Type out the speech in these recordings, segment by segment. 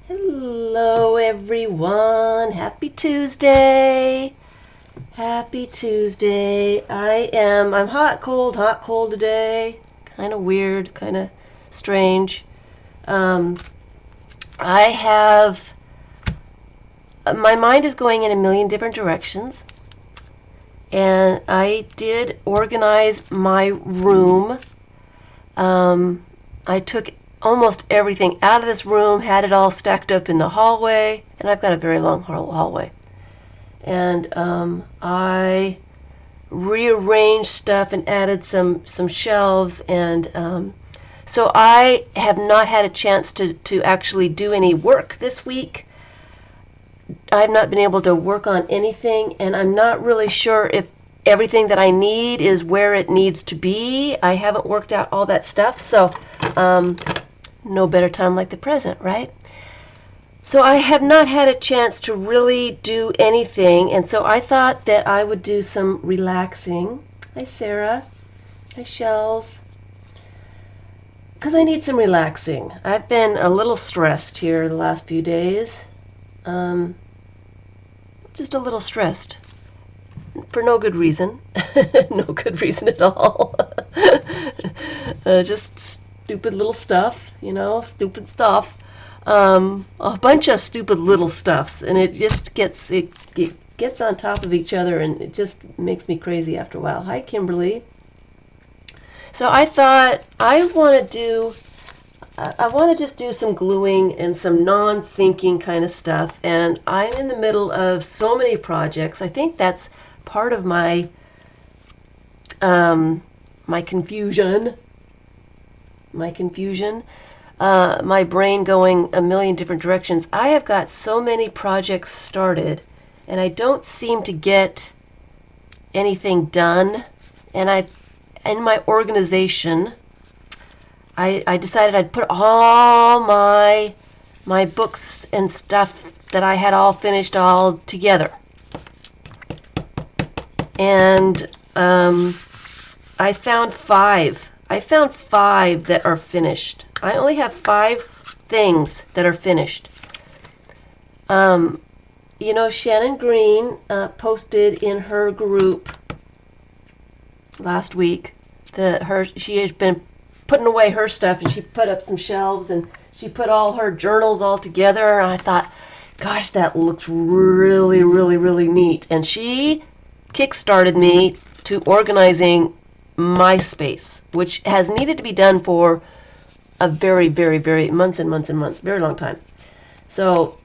Hello everyone. Happy Tuesday. Happy Tuesday. I'm hot, cold today. Kind of weird, kind of strange. I have, my mind is going in a million different directions. And I did organize my room. I took almost everything out of this room, had it all stacked up in the hallway, and I've got a very long hallway. And I rearranged stuff and added some shelves, and so I have not had a chance to actually do any work this week. I've not been able to work on anything, and I'm not really sure if everything that I need is where it needs to be. I haven't worked out all that stuff, so no better time like the present, right? So I have not had a chance to really do anything, and so I thought that I would do some relaxing. Hi, Sarah. Hi, Shells. Because I need some relaxing. I've been a little stressed here the last few days. Just a little stressed. For no good reason. No good reason at all. Just stupid little stuff, stupid stuff. A bunch of stupid little stuffs, and it just gets on top of each other, and it just makes me crazy after a while. Hi, Kimberly. So I thought I want to just do some gluing and some non-thinking kind of stuff, and I'm in the middle of so many projects. I think that's part of my my confusion. My brain going a million different directions. I have got so many projects started, and I don't seem to get anything done. And in my organization, I decided I'd put all my books and stuff that I had all finished all together. And I found five that are finished. I only have 5 things that are finished. Shannon Green posted in her group last week she had been putting away her stuff, and she put up some shelves, and she put all her journals all together, and I thought, gosh, that looks really, really, really neat. And she kickstarted me to organizing my space, which has needed to be done for a very, very, very months and months and months, very long time. So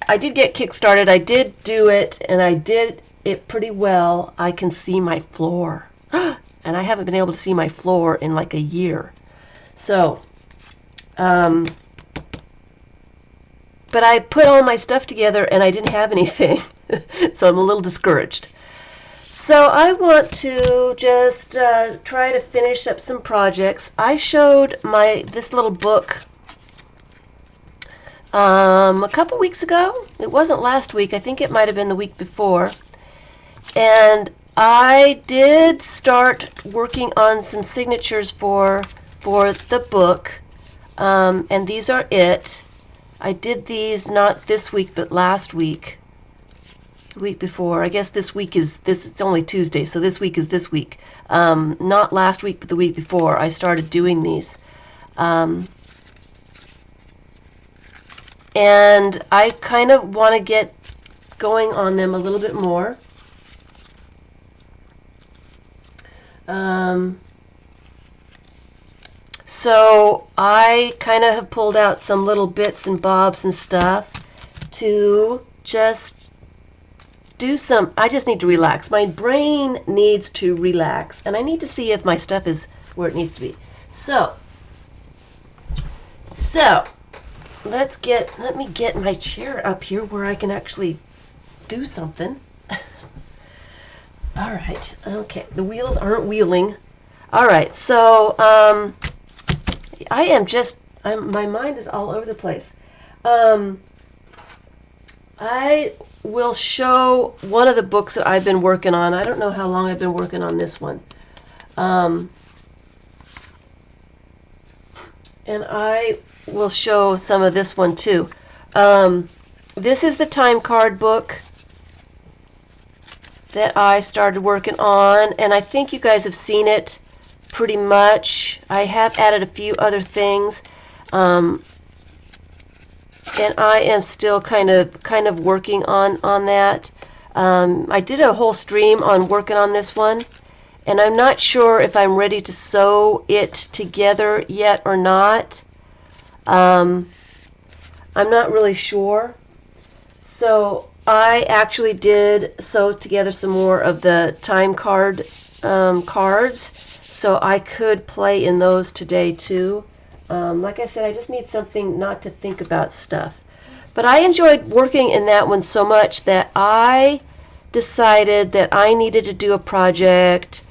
I did get kickstarted. I did do it, and I did it pretty well. I can see my floor, and I haven't been able to see my floor in like a year. So, but I put all my stuff together, and I didn't have anything, so I'm a little discouraged. So I want to just try to finish up some projects. I showed this little book a couple weeks ago. It wasn't last week. I think it might have been the week before. And I did start working on some signatures for the book. And these are it. I did these not this week, but last week. The week before. I guess this week is this. It's only Tuesday, so this week is this week. Not last week, but the week before. I started doing these, and I kind of want to get going on them a little bit more. So I kind of have pulled out some little bits and bobs and stuff to just do some. I just need to relax. My brain needs to relax, and I need to see if my stuff is where it needs to be. So let me get my chair up here where I can actually do something. All right. Okay. The wheels aren't wheeling. All right. So my mind is all over the place. I will show one of the books that I've been working on. I don't know how long I've been working on this one. And I will show some of this one too. This is the time card book that I started working on, and I think you guys have seen it pretty much. I have added a few other things, and I am still kind of working on that. I did a whole stream on working on this one, and I'm not sure if I'm ready to sew it together yet or not. I'm not really sure. So I actually did sew together some more of the time card cards, so I could play in those today too. Like I said, I just need something not to think about stuff. But I enjoyed working in that one so much that I decided that I needed to do a project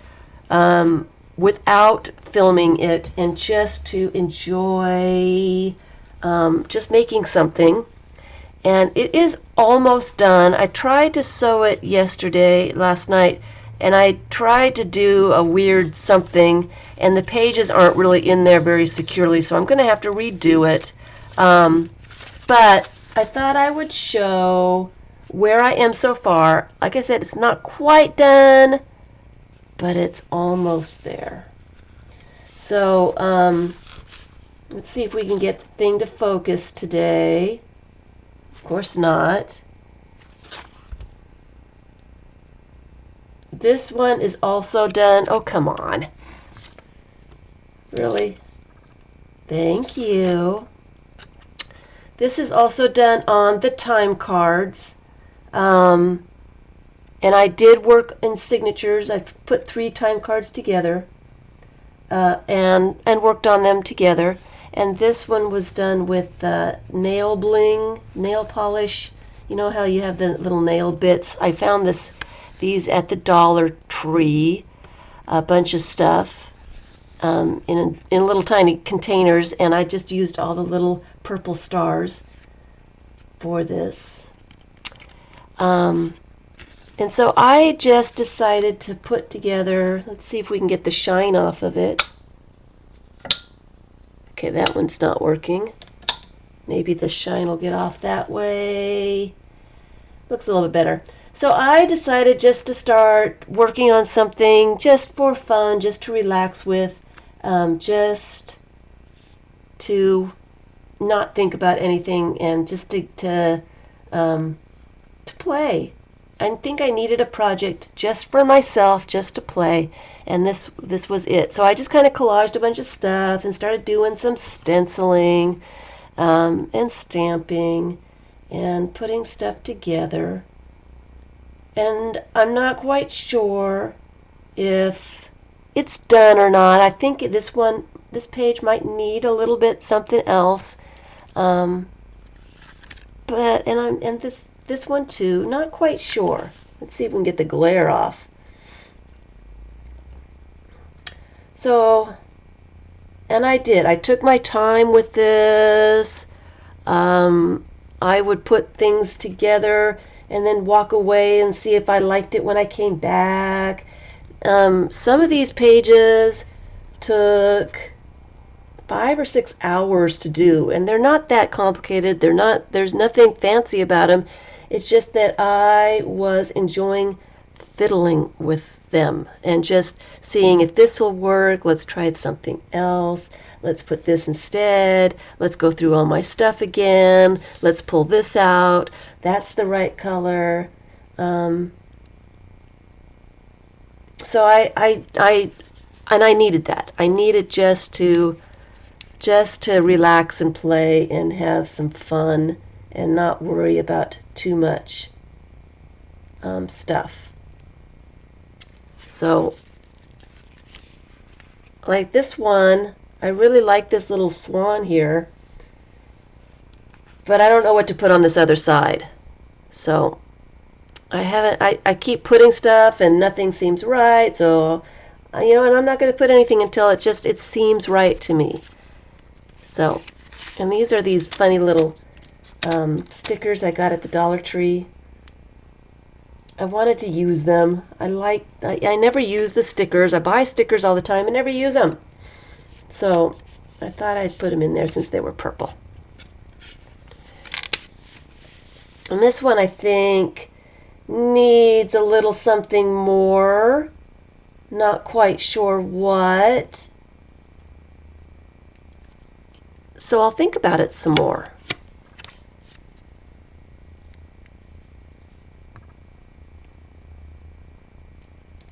without filming it and just to enjoy just making something. And it is almost done. I tried to sew it last night, and I tried to do a weird something, and the pages aren't really in there very securely, so I'm going to have to redo it. But I thought I would show where I am so far. Like I said, it's not quite done, but it's almost there. So let's see if we can get the thing to focus today. Of course not. This one is also done. Oh, come on. Really? Thank you. This is also done on the time cards. And I did work in signatures. I put 3 time cards together and worked on them together. And this one was done with nail bling, nail polish. You know how you have the little nail bits? I found these at the Dollar Tree, a bunch of stuff in little tiny containers, and I just used all the little purple stars for this. And so I just decided to put together, let's see if we can get the shine off of it. Okay, that one's not working. Maybe the shine will get off that way. Looks a little bit better. So I decided just to start working on something just for fun, just to relax with, just to not think about anything and just to play. I think I needed a project just for myself, just to play, and this was it. So I just kind of collaged a bunch of stuff and started doing some stenciling and stamping and putting stuff together. And I'm not quite sure if it's done or not. I think this page might need a little bit something else. This one too, not quite sure. Let's see if we can get the glare off. So, and I did. I took my time with this. I would put things together and then walk away and see if I liked it when I came back. Some of these pages took 5 or 6 hours to do, and they're not that complicated. There's nothing fancy about them. It's just that I was enjoying fiddling with them and just seeing if this will work. Let's try something else. Let's put this instead. Let's go through all my stuff again. Let's pull this out. That's the right color. So I needed that. I needed just to relax and play and have some fun and not worry about too much stuff. So, like this one, I really like this little swan here, but I don't know what to put on this other side. So, I keep putting stuff and nothing seems right, so, and I'm not going to put anything until it seems right to me. So, and these are these funny little stickers I got at the Dollar Tree. I wanted to use them. I never use the stickers. I buy stickers all the time and never use them. So I thought I'd put them in there since they were purple. And this one I think needs a little something more. Not quite sure what. So I'll think about it some more.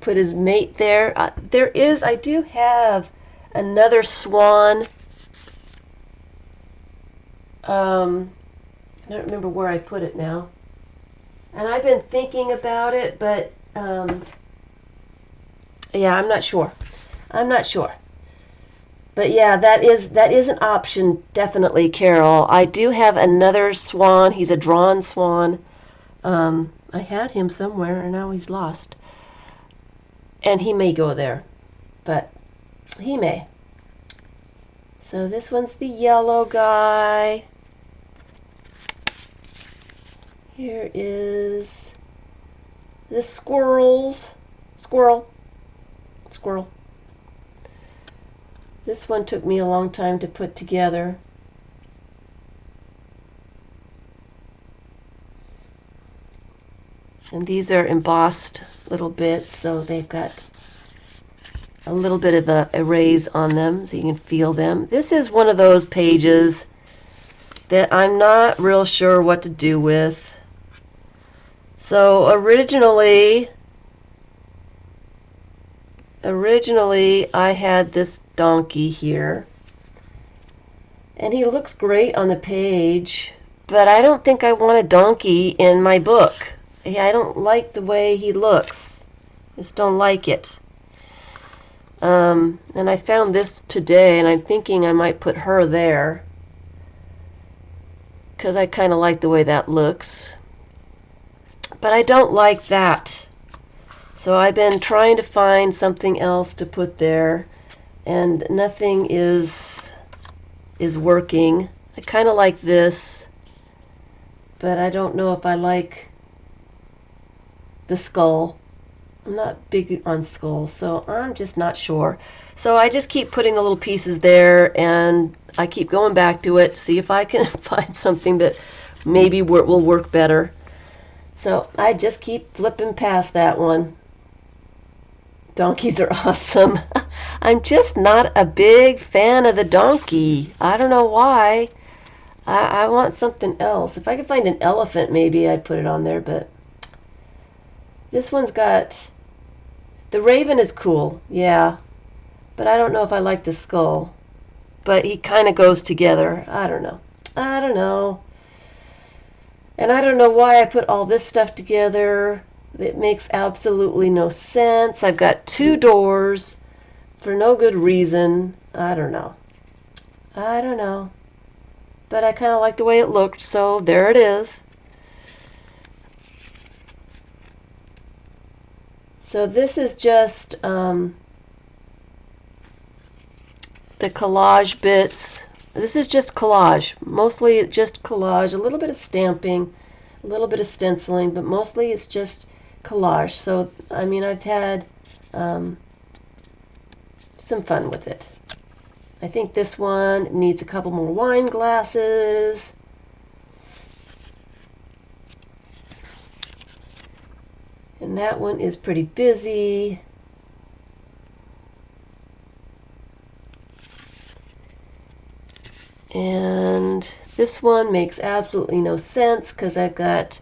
Put his mate there. I do have another swan. I don't remember where I put it now. And I've been thinking about it, but yeah, I'm not sure. But yeah, that is an option, definitely, Carol. I do have another swan. He's a drawn swan. I had him somewhere, and now he's lost. And he may go there, but he may. So this one's the yellow guy. Here is the squirrel. This one took me a long time to put together. And these are embossed little bits, so they've got a little bit of a raise on them so you can feel them. This is one of those pages that I'm not real sure what to do with. So originally I had this donkey here, and he looks great on the page, but I don't think I want a donkey in my book. I don't like the way he looks. Just don't like it. And I found this today, and I'm thinking I might put her there because I kind of like the way that looks. But I don't like that. So I've been trying to find something else to put there, and nothing is working. I kind of like this, but I don't know if I like the skull. I'm not big on skulls, so I'm just not sure. So I just keep putting the little pieces there, and I keep going back to it, see if I can find something that maybe will work better. So I just keep flipping past that one. Donkeys are awesome. I'm just not a big fan of the donkey. I don't know why. I want something else. If I could find an elephant, maybe I'd put it on there, but this one's got... The raven is cool, yeah, but I don't know if I like the skull. But he kind of goes together. I don't know. And I don't know why I put all this stuff together. It makes absolutely no sense. I've got 2 doors for no good reason. I don't know. But I kind of like the way it looked, so there it is. So this is just the collage bits. This is just collage, mostly just collage, a little bit of stamping, a little bit of stenciling, but mostly it's just collage. So, I mean, I've had some fun with it. I think this one needs a couple more wine glasses. And that one is pretty busy. And this one makes absolutely no sense because I've got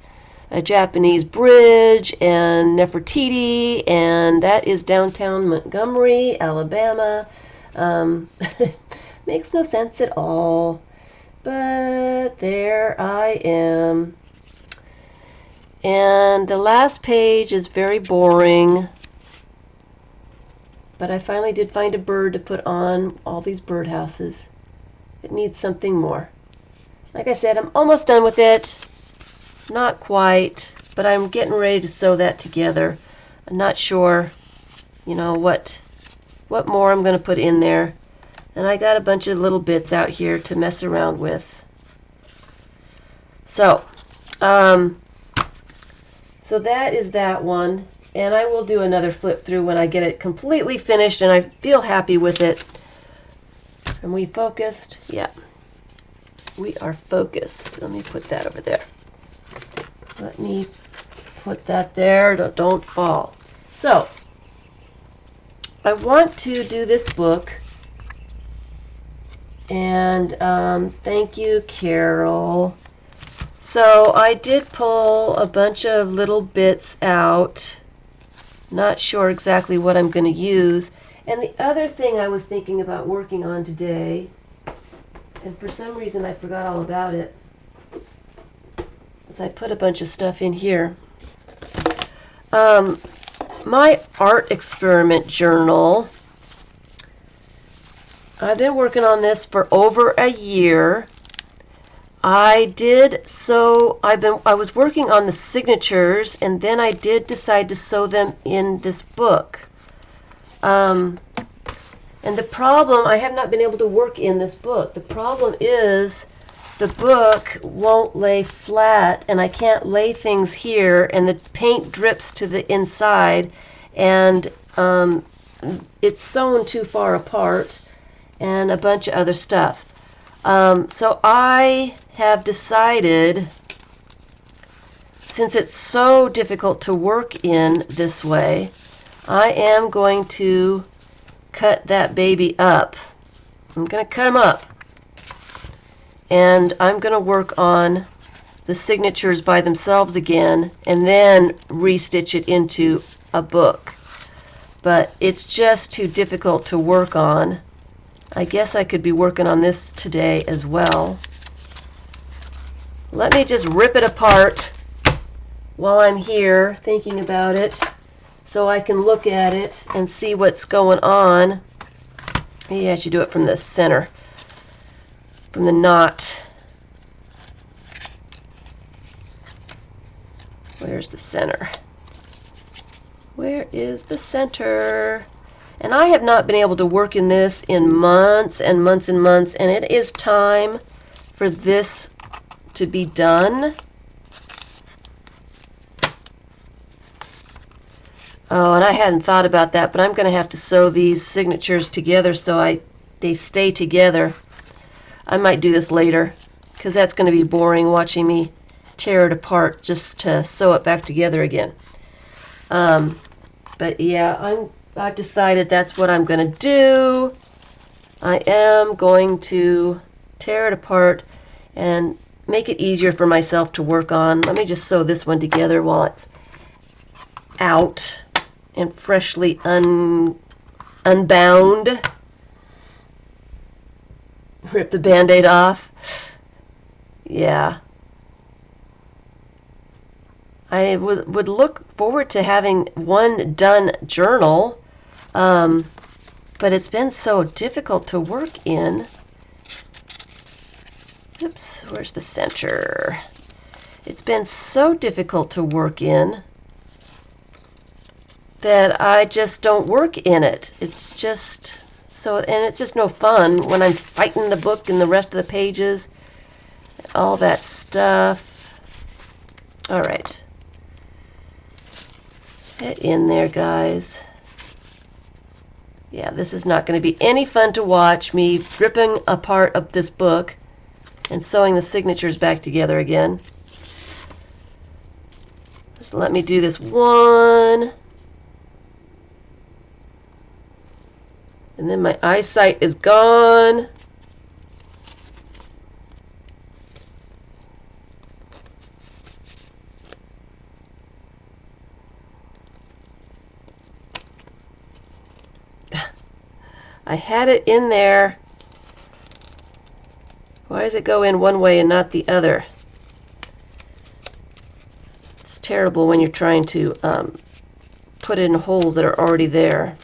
a Japanese bridge and Nefertiti, and that is downtown Montgomery, Alabama. Makes no sense at all. But there I am. And the last page is very boring. But I finally did find a bird to put on all these birdhouses. It needs something more. Like I said, I'm almost done with it. Not quite, but I'm getting ready to sew that together. I'm not sure, what more I'm going to put in there. And I got a bunch of little bits out here to mess around with. So that is that one. And I will do another flip through when I get it completely finished and I feel happy with it. And we focused? Yeah. We are focused. Let me put that over there. Let me put that there. Don't fall. So, I want to do this book. And thank you, Carol. So I did pull a bunch of little bits out. Not sure exactly what I'm going to use. And the other thing I was thinking about working on today, and for some reason I forgot all about it, is I put a bunch of stuff in here. My art experiment journal, I've been working on this for over a year. I was working on the signatures, and then I did decide to sew them in this book. And the problem, I have not been able to work in this book. The problem is the book won't lay flat, and I can't lay things here, and the paint drips to the inside, and it's sewn too far apart, and a bunch of other stuff. So I have decided, since it's so difficult to work in this way, I am going to cut that baby up. I'm going to cut them up. And I'm going to work on the signatures by themselves again and then restitch it into a book. But it's just too difficult to work on. I guess I could be working on this today as well. Let me just rip it apart while I'm here thinking about it so I can look at it and see what's going on. Maybe I should do it from the center, from the knot. Where's the center? Where is the center? And I have not been able to work in this in months and months and months, and it is time for this to be done. Oh, and I hadn't thought about that, but I'm going to have to sew these signatures together so they stay together. I might do this later, because that's going to be boring watching me tear it apart just to sew it back together again. But yeah, I've decided that's what I'm going to do. I am going to tear it apart and make it easier for myself to work on. Let me just sew this one together while it's out and freshly unbound. Rip the Band-Aid off. Yeah. I would look forward to having one done journal, but it's been so difficult to work in. Oops, where's the center? It's been so difficult to work in that I just don't work in it. It's just so, and it's just no fun when I'm fighting the book and the rest of the pages, all that stuff. All right. Get in there, guys. Yeah, this is not going to be any fun to watch, me ripping apart of this book and sewing the signatures back together again. Just let me do this one. And then my eyesight is gone. I had it in there. Why does it go in one way and not the other? It's terrible when you're trying to put in holes that are already there.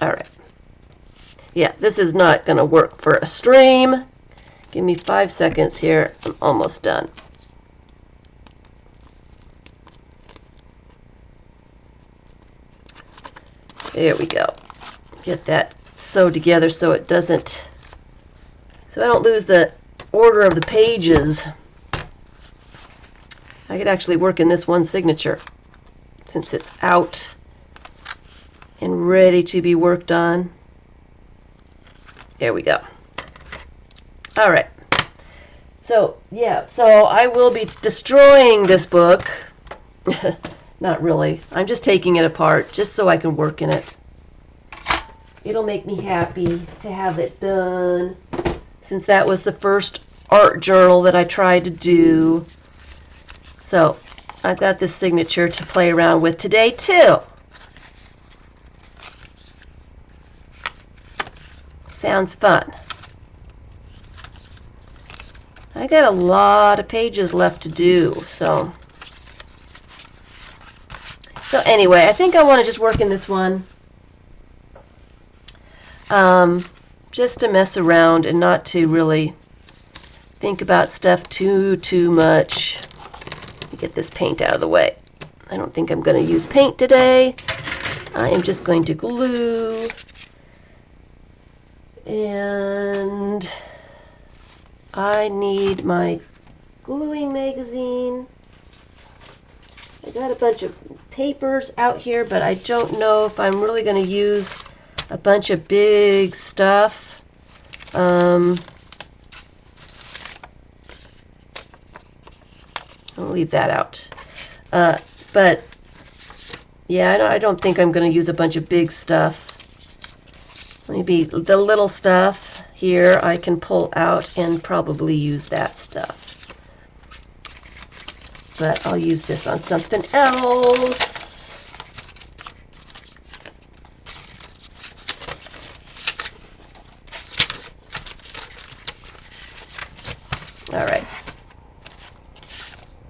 All right. Yeah, this is not going to work for a stream. Give me 5 seconds here. I'm almost done. There we go. Get that sewed together so it doesn't, so I don't lose the order of the pages. I could actually work in this one signature since it's out and ready to be worked on. There we go. All right. So, yeah, so I will be destroying this book. Not really. I'm just taking it apart just so I can work in it. It'll make me happy to have it done, since that was the first art journal that I tried to do. So, I've got this signature to play around with today, too. Sounds fun. I got a lot of pages left to do, so anyway, I think I want to just work in this one, just to mess around and not to really think about stuff too much. Let me get this paint out of the way. I don't think I'm going to use paint today. I am just going to glue, and I need my gluing magazine. I got a bunch of papers out here, but I don't know if I'm really going to use a bunch of big stuff. I'll leave that out. But yeah, I don't think I'm going to use a bunch of big stuff. Maybe the little stuff here I can pull out and probably use that stuff. But I'll use this on something else. All right.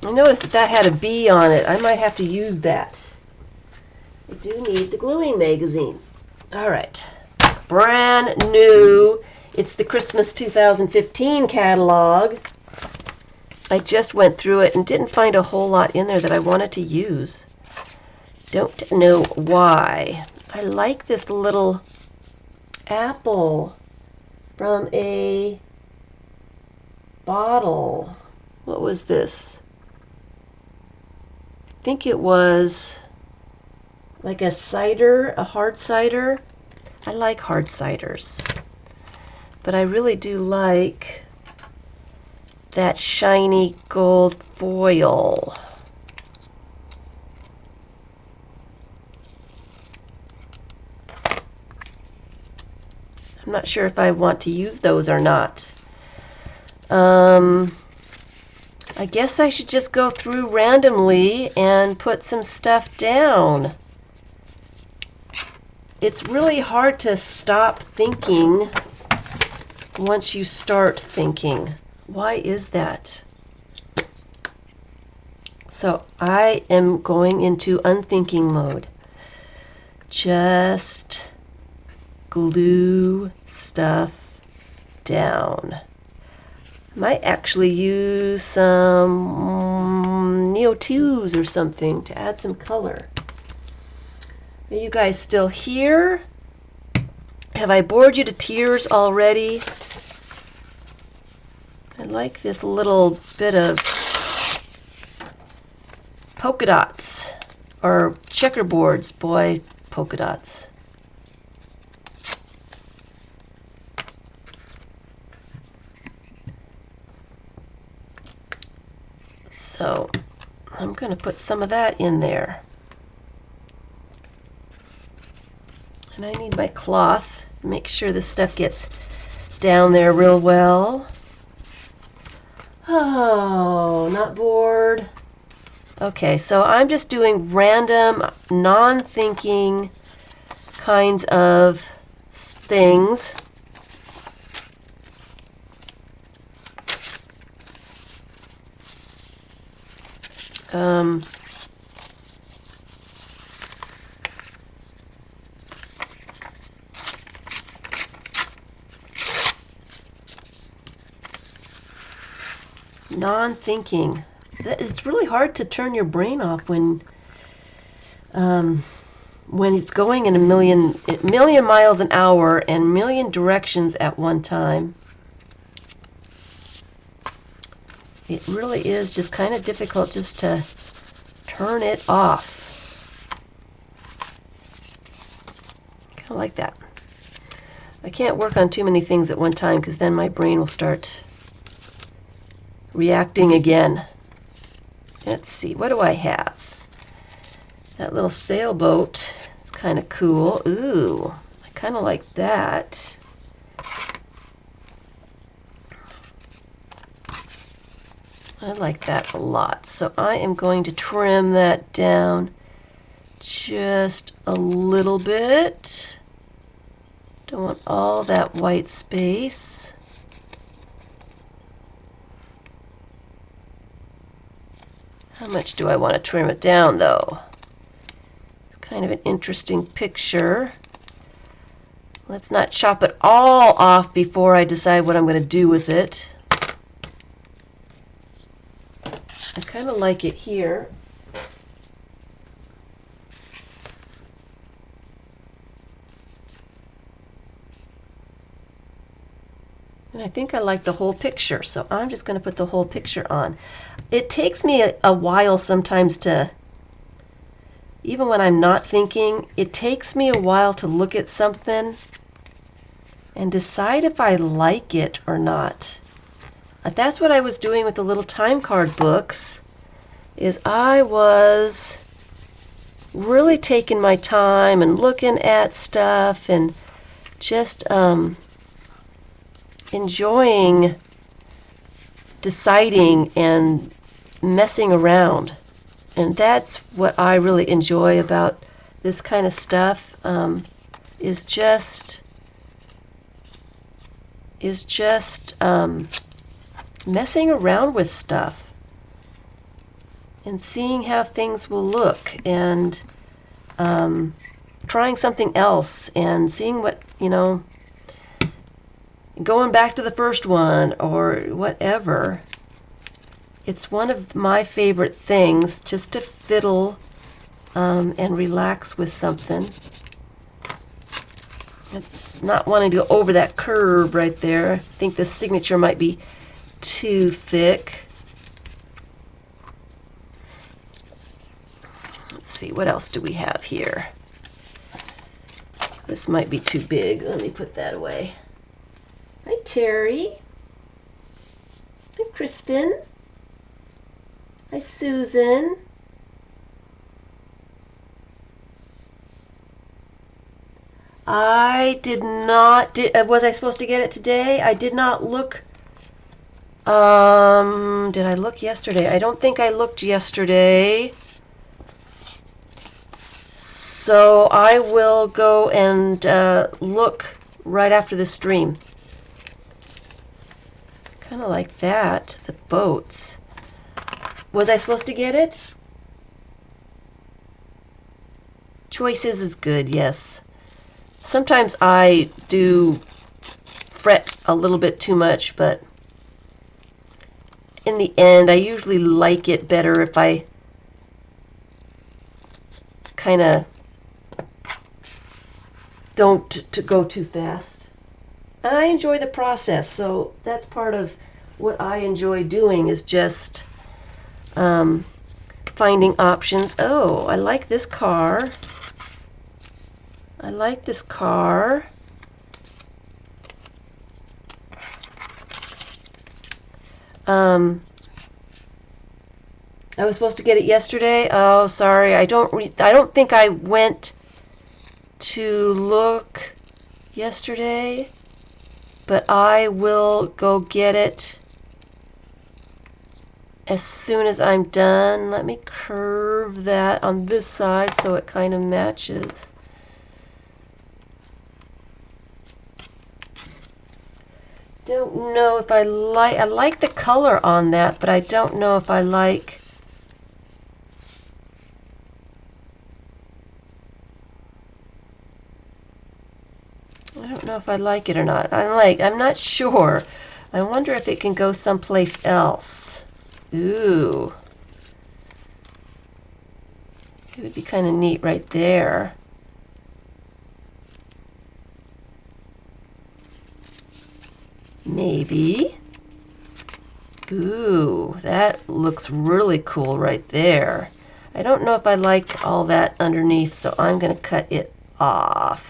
I noticed that had a bee on it. I might have to use that. I do need the gluing magazine. All right. Brand new. It's the Christmas 2015 catalog. I just went through it and didn't find a whole lot in there that I wanted to use. Don't know why. I like this little apple from a bottle. What was this? I think it was like a cider, a hard cider. I like hard ciders, but I really do like that shiny gold foil. I'm not sure if I want to use those or not. I guess I should just go through randomly and put some stuff down. It's really hard to stop thinking once you start thinking. Why is that? So I am going into unthinking mode. Just glue stuff down. Might actually use some Neo2s or something to add some color. Are you guys still here? Have I bored you to tears already? I like this little bit of polka dots, or checkerboards, boy, polka dots. So I'm going to put some of that in there. And I need my cloth. Make sure this stuff gets down there real well. Oh, not bored. Okay, so I'm just doing random, non-thinking kinds of things. Non-thinking. It's really hard to turn your brain off when it's going in a million miles an hour and a million directions at one time. It really is just kind of difficult just to turn it off. Kind of like that. I can't work on too many things at one time because then my brain will start reacting again. Let's see, what do I have? That little sailboat is kind of cool. Ooh, I kind of like that. I like that a lot. So I am going to trim that down just a little bit. Don't want all that white space. How much do I want to trim it down though? It's kind of an interesting picture. Let's not chop it all off before I decide what I'm going to do with it. I kind of like it here. And I think I like the whole picture, so I'm just going to put the whole picture on. It takes me a while sometimes to, even when I'm not thinking, it takes me a while to look at something and decide if I like it or not. That's what I was doing with the little time card books, is I was really taking my time and looking at stuff and just enjoying deciding and messing around. And that's what I really enjoy about this kind of stuff, is just messing around with stuff and seeing how things will look, and trying something else and seeing what, going back to the first one or whatever. It's one of my favorite things, just to fiddle and relax with something. It's not wanting to go over that curve right there. I think the signature might be too thick. Let's see, what else do we have here? This might be too big. Let me put that away. Hi, Terry. Hi, Kristen. Hi, Susan. I did not, was I supposed to get it today? I did not look. Did I look yesterday? I don't think I looked yesterday. So I will go and look right after the stream. Kind of like that, the boats. Was I supposed to get it? Choices is good, yes. Sometimes I do fret a little bit too much, but in the end, I usually like it better if I kind of don't to go too fast. And I enjoy the process, so that's part of what I enjoy doing, is just finding options. Oh, I like this car. I like this car. I was supposed to get it yesterday. Oh, sorry. I don't think I went to look yesterday, but I will go get it as soon as I'm done. Let me curve that on this side so it kind of matches. Don't know if I like the color on that, but I don't know if I like it or not. I'm not sure. I wonder if it can go someplace else. Ooh. It would be kind of neat right there. Maybe. Ooh, that looks really cool right there. I don't know if I like all that underneath, so I'm going to cut it off.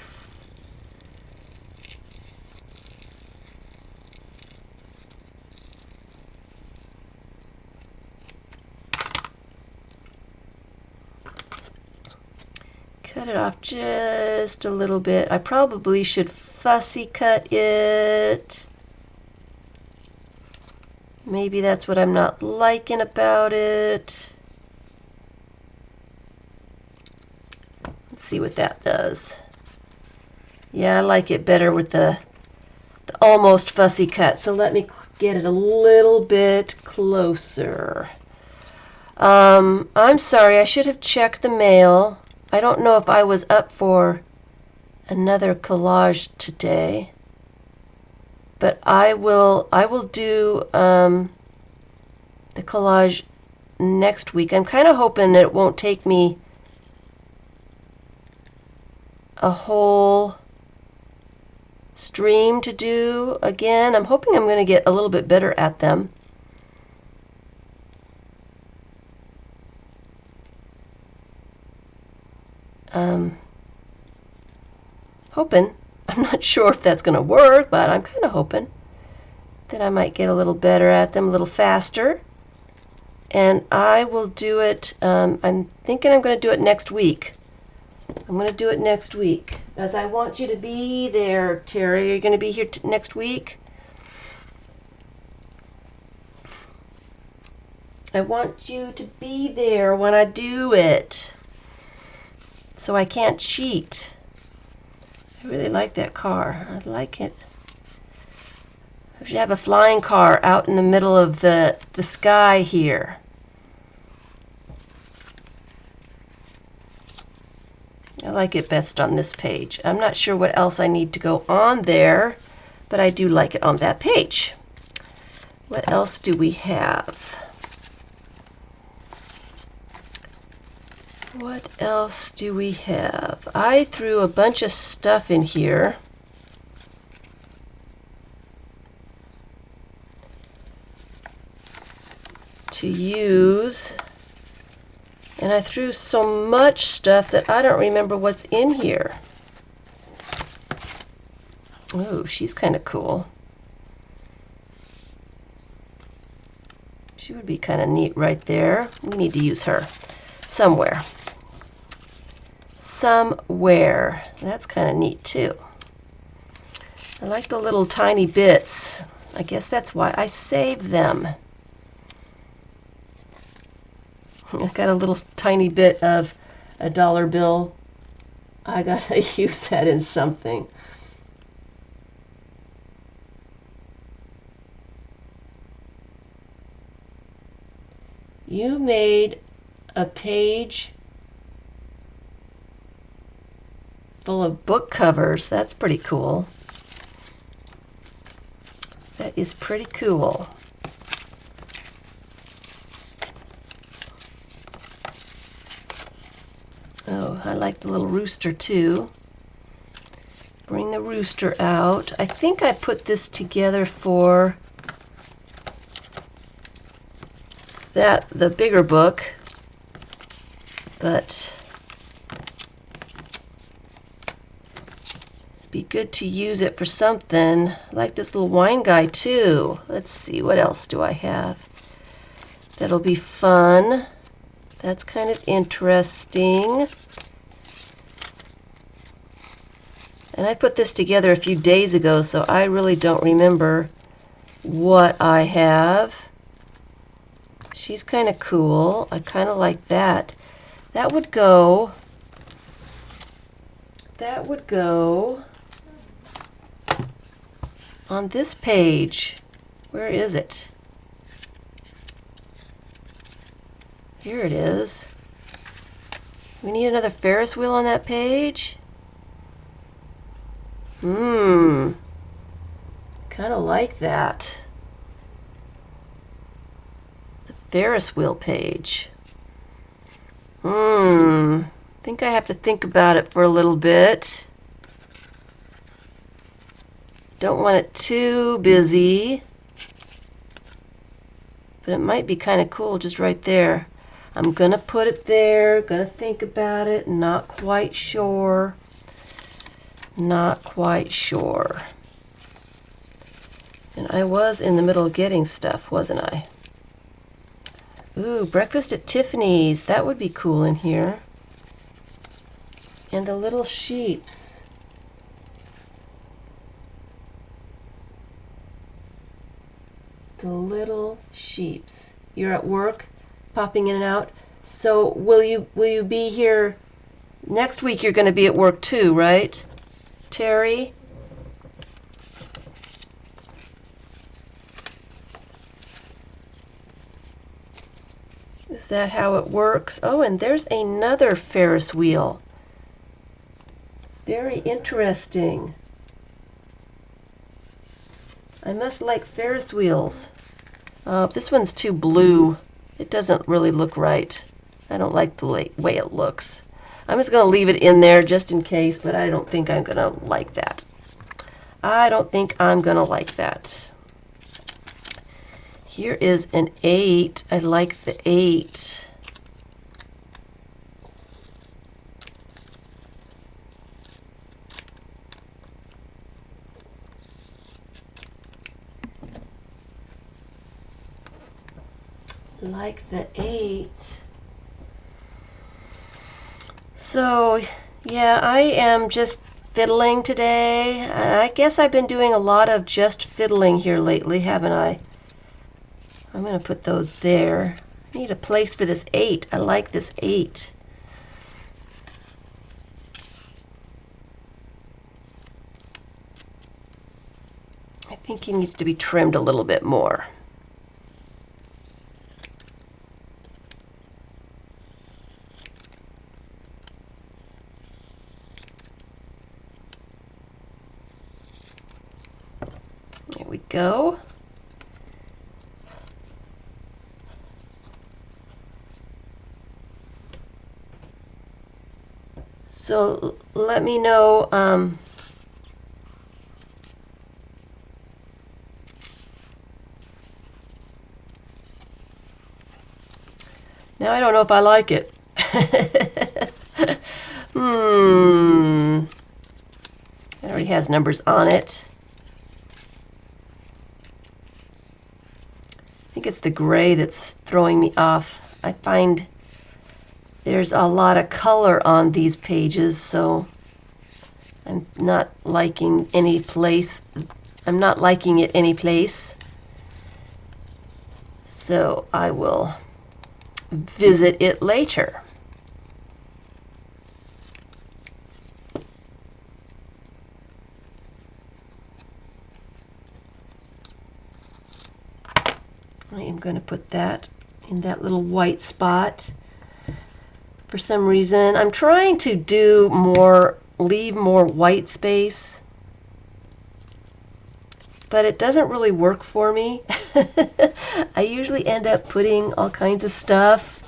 cut it off just a little bit. I probably should fussy cut it. Maybe that's what I'm not liking about it. Let's see what that does. Yeah, I like it better with the almost fussy cut. So let me get it a little bit closer. I'm sorry, I should have checked the mail. I don't know if I was up for another collage today, but I will do the collage next week. I'm kind of hoping that it won't take me a whole stream to do again. I'm hoping I'm going to get a little bit better at them. Hoping. I'm not sure if that's going to work, but I'm kind of hoping that I might get a little better at them, a little faster. And I will do it, I'm thinking I'm going to do it next week. I'm going to do it next week. As I want you to be there, Terry. Are you going to be here next week? I want you to be there when I do it, so I can't cheat. I really like that car. I like it. I should have a flying car out in the middle of the sky here. I like it best on this page. I'm not sure what else I need to go on there, but I do like it on that page. What else do we have? What else do we have? I threw a bunch of stuff in here. To use. And I threw so much stuff that I don't remember what's in here. Oh, she's kind of cool. She would be kind of neat right there. We need to use her somewhere. Somewhere. That's kind of neat too. I like the little tiny bits. I guess that's why I saved them. I've got a little tiny bit of a dollar bill. I gotta use that in something. You made a page full of book covers. That's pretty cool. That is pretty cool. Oh, I like the little rooster too. Bring the rooster out. I think I put this together for the bigger book, but be good to use it for something. I like this little wine guy too. Let's see, what else do I have? That'll be fun. That's kind of interesting. And I put this together a few days ago, so I really don't remember what I have. She's kind of cool. I kind of like that. That would go on this page. Where is it? Here it is. We need another Ferris wheel on that page. Kind of like that. The Ferris wheel page. Think I have to think about it for a little bit. Don't want it too busy. But it might be kind of cool just right there. I'm gonna put it there, gonna think about it, not quite sure. Not quite sure. And I was in the middle of getting stuff, wasn't I? Ooh, breakfast at Tiffany's. That would be cool in here. And the little sheeps. The little sheeps. You're at work, popping in and out. So will you be here next week? You're going to be at work too, right, Terry? Is that how it works? Oh, and there's another Ferris wheel. Very interesting. I must like Ferris wheels. This one's too blue. It doesn't really look right. I don't like the way it looks. I'm just going to leave it in there just in case, but I don't think I'm going to like that. I don't think I'm going to like that. Here is an 8. I like the 8. Like the 8. So, yeah, I am just fiddling today. I guess I've been doing a lot of just fiddling here lately, haven't I? I'm going to put those there. I need a place for this 8. I like this 8. I think he needs to be trimmed a little bit more. There we go. So let me know now I don't know if I like it. It already has numbers on it. I think it's the gray that's throwing me off. I find there's a lot of color on these pages, so I'm not liking any place. I'm not liking it any place. So I will visit it later. I am going to put that in that little white spot. For some reason, I'm trying to do more, leave more white space, but it doesn't really work for me. I usually end up putting all kinds of stuff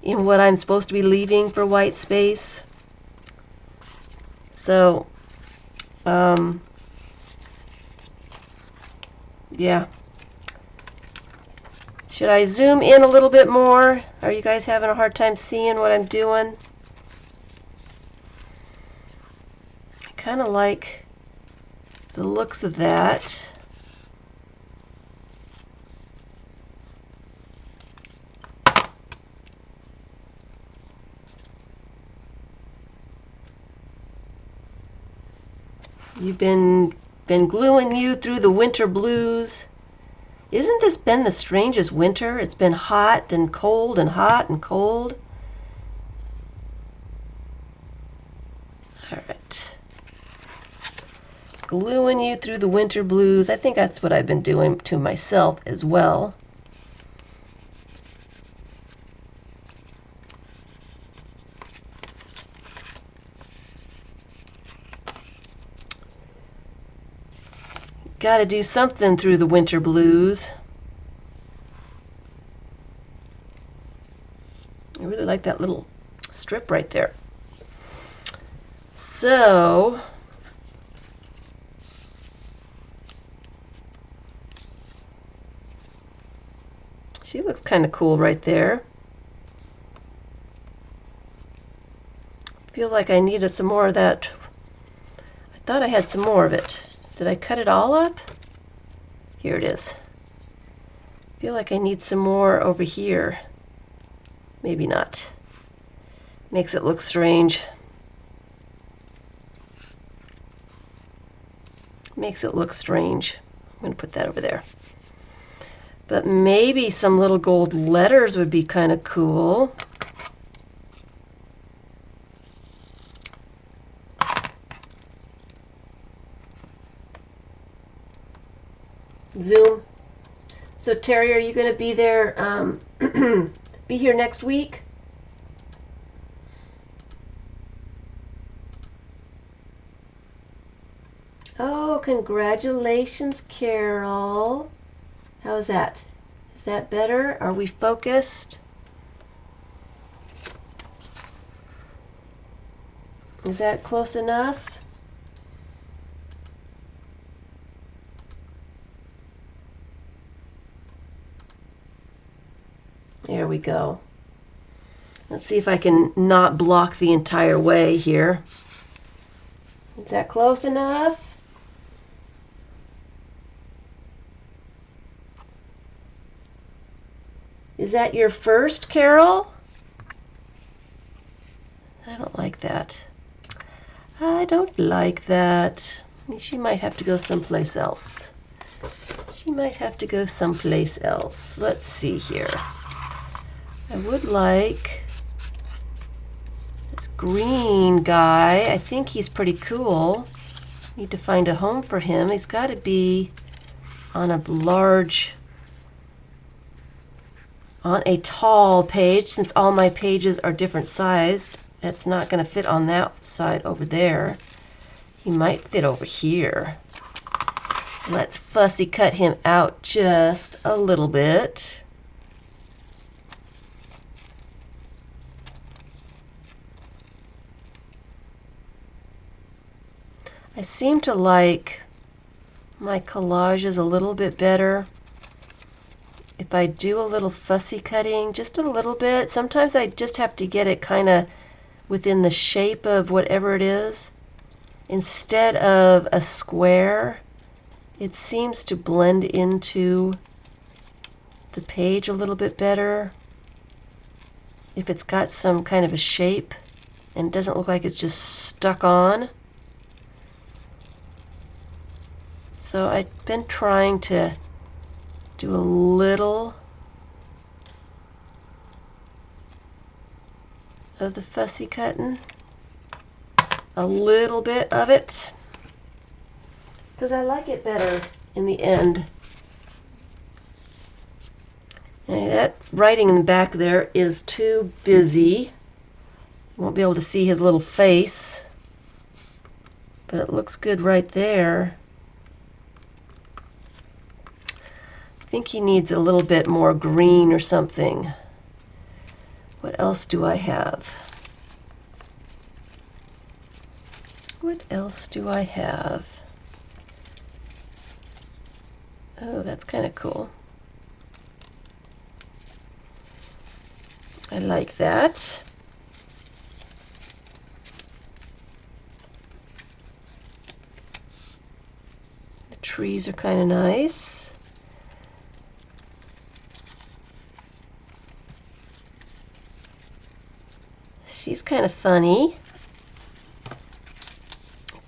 in what I'm supposed to be leaving for white space. So, yeah. Should I zoom in a little bit more? Are you guys having a hard time seeing what I'm doing? I kind of like the looks of that. You've been gluing you through the winter blues. Isn't this been the strangest winter? It's been hot and cold and hot and cold. All right. Gluing you through the winter blues. I think that's what I've been doing to myself as well. Got to do something through the winter blues. I really like that little strip right there. So, she looks kind of cool right there. Feel like I needed some more of that. I thought I had some more of it. Did I cut it all up? Here it is. Feel like I need some more over here. Maybe not. Makes it look strange. makes it look strange. I'm going to put that over there. But maybe some little gold letters would be kind of cool. Zoom. So Terry, are you going to be there, be here next week? Oh, congratulations, Carol. How's that? Is that better? Are we focused? Is that close enough? There we go. Let's see if I can not block the entire way here. Is that close enough? Is that your first, Carol? I don't like that. I don't like that. She might have to go someplace else. She might have to go someplace else. Let's see here. I would like this green guy. I think he's pretty cool. Need to find a home for him. He's got to be on a tall page, since all my pages are different sized. That's not going to fit on that side over there. He might fit over here. Let's fussy cut him out just a little bit. I seem to like my collages a little bit better if I do a little fussy cutting, just a little bit. Sometimes I just have to get it kind of within the shape of whatever it is. Instead of a square, it seems to blend into the page a little bit better if it's got some kind of a shape and it doesn't look like it's just stuck on. So I've been trying to do a little of the fussy cutting, a little bit of it, because I like it better in the end. And that writing in the back there is too busy. You won't be able to see his little face, but it looks good right there. I think he needs a little bit more green or something. What else do I have? What else do I have? Oh, that's kind of cool. I like that. The trees are kind of nice. She's kind of funny.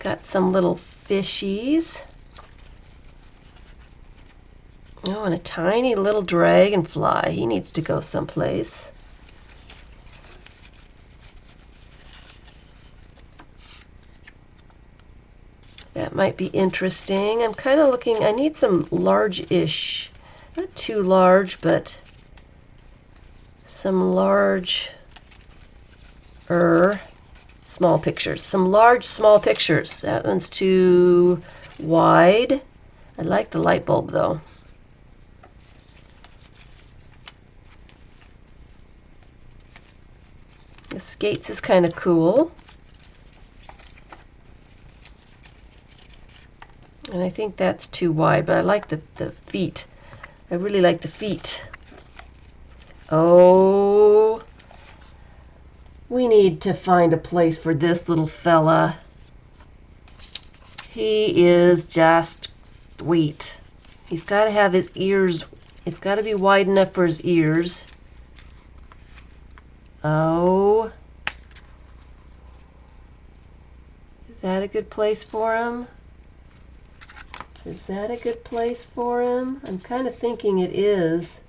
Got some little fishies. Oh, and a tiny little dragonfly. He needs to go someplace. That might be interesting. I'm kind of looking, I need some large-ish, not too large, but some large small pictures. Some large, small pictures. That one's too wide. I like the light bulb though. The skates is kind of cool. And I think that's too wide, but I like the feet. I really like the feet. Oh, we need to find a place for this little fella. He is just sweet. He's got to have his ears, it's got to be wide enough for his ears. Oh. Is that a good place for him? Is that a good place for him? I'm kind of thinking it is.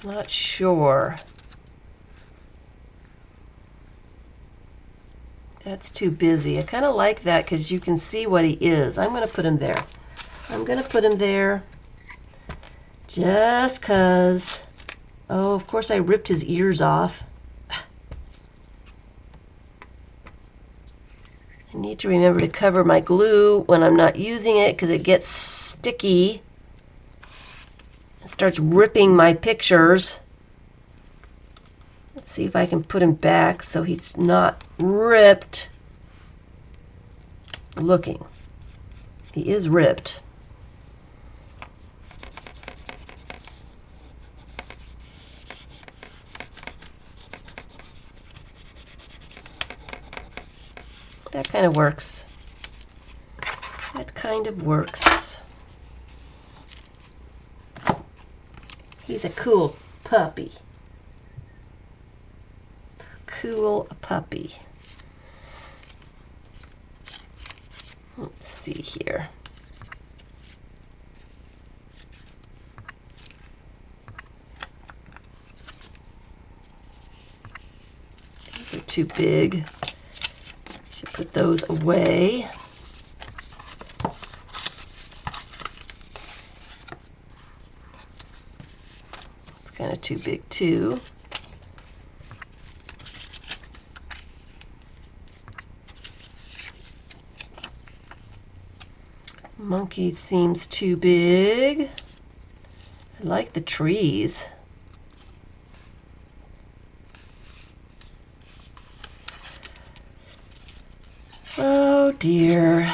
Not sure. That's too busy. I kind of like that because you can see what he is. I'm going to put him there. I'm going to put him there just because. Oh, of course I ripped his ears off. I need to remember to cover my glue when I'm not using it because it gets sticky. It starts ripping my pictures. Let's see if I can put him back so he's not ripped looking. He is ripped. That kind of works. That kind of works. He's a cool puppy. Cool puppy. Let's see here. These are too big. Should put those away. It's kind of too big too. Monkey seems too big. I like the trees. Oh dear.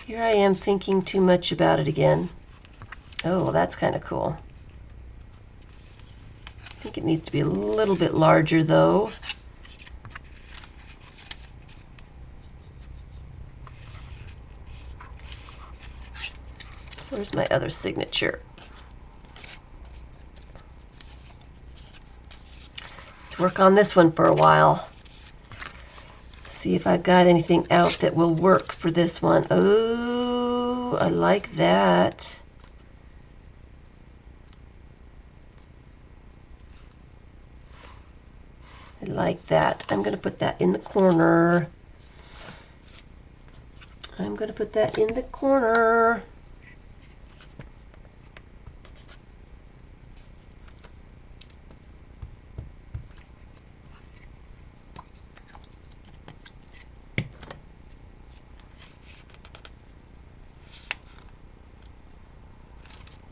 Here I am thinking too much about it again. Oh, that's kind of cool. I think it needs to be a little bit larger though. Where's my other signature? Let's work on this one for a while. See if I've got anything out that will work for this one. Oh, I like that. I like that. I'm going to put that in the corner. I'm going to put that in the corner.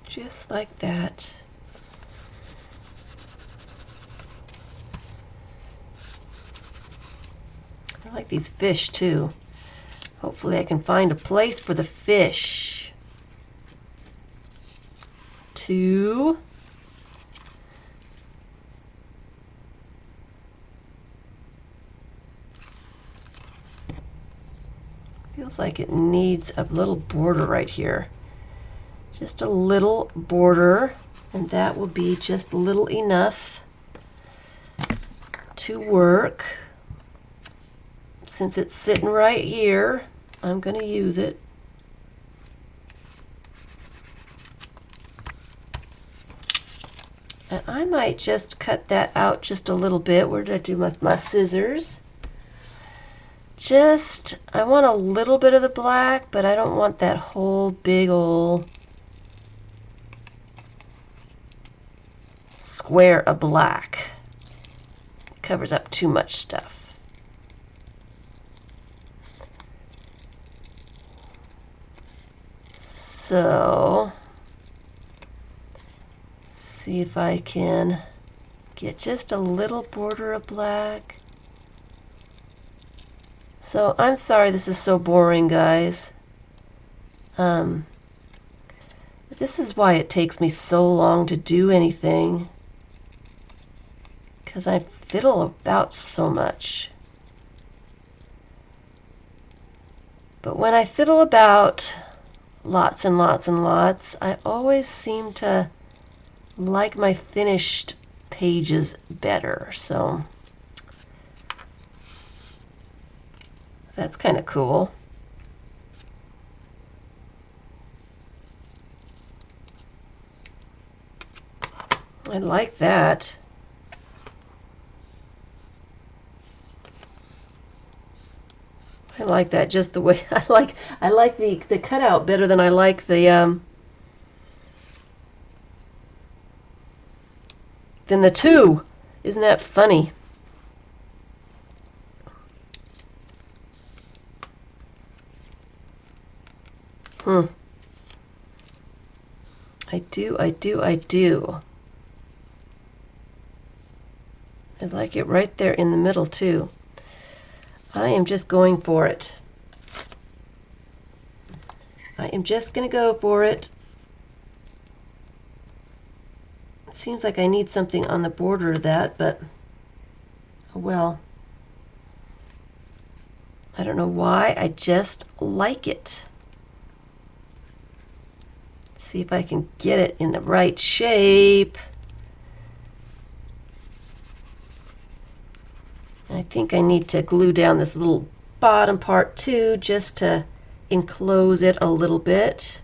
Just like that. I like these fish too. Hopefully I can find a place for the fish. 2. Feels like it needs a little border right here. Just a little border, and that will be just little enough to work. Since it's sitting right here, I'm going to use it. And I might just cut that out just a little bit. Where did I do my scissors? I want a little bit of the black, but I don't want that whole big old square of black. It covers up too much stuff. So, see if I can get just a little border of black. So, I'm sorry this is so boring, guys. This is why it takes me so long to do anything. Because I fiddle about so much. But when I fiddle about lots and lots and lots, I always seem to like my finished pages better, so that's kind of cool. I like that. I like that just the way I like the cutout better than I like the than the two. Isn't that funny? I do. I like it right there in the middle too. I am just going for it. I am just going to go for it. It seems like I need something on the border of that, but oh well. I don't know why, I just like it. See if I can get it in the right shape. I think I need to glue down this little bottom part too, just to enclose it a little bit.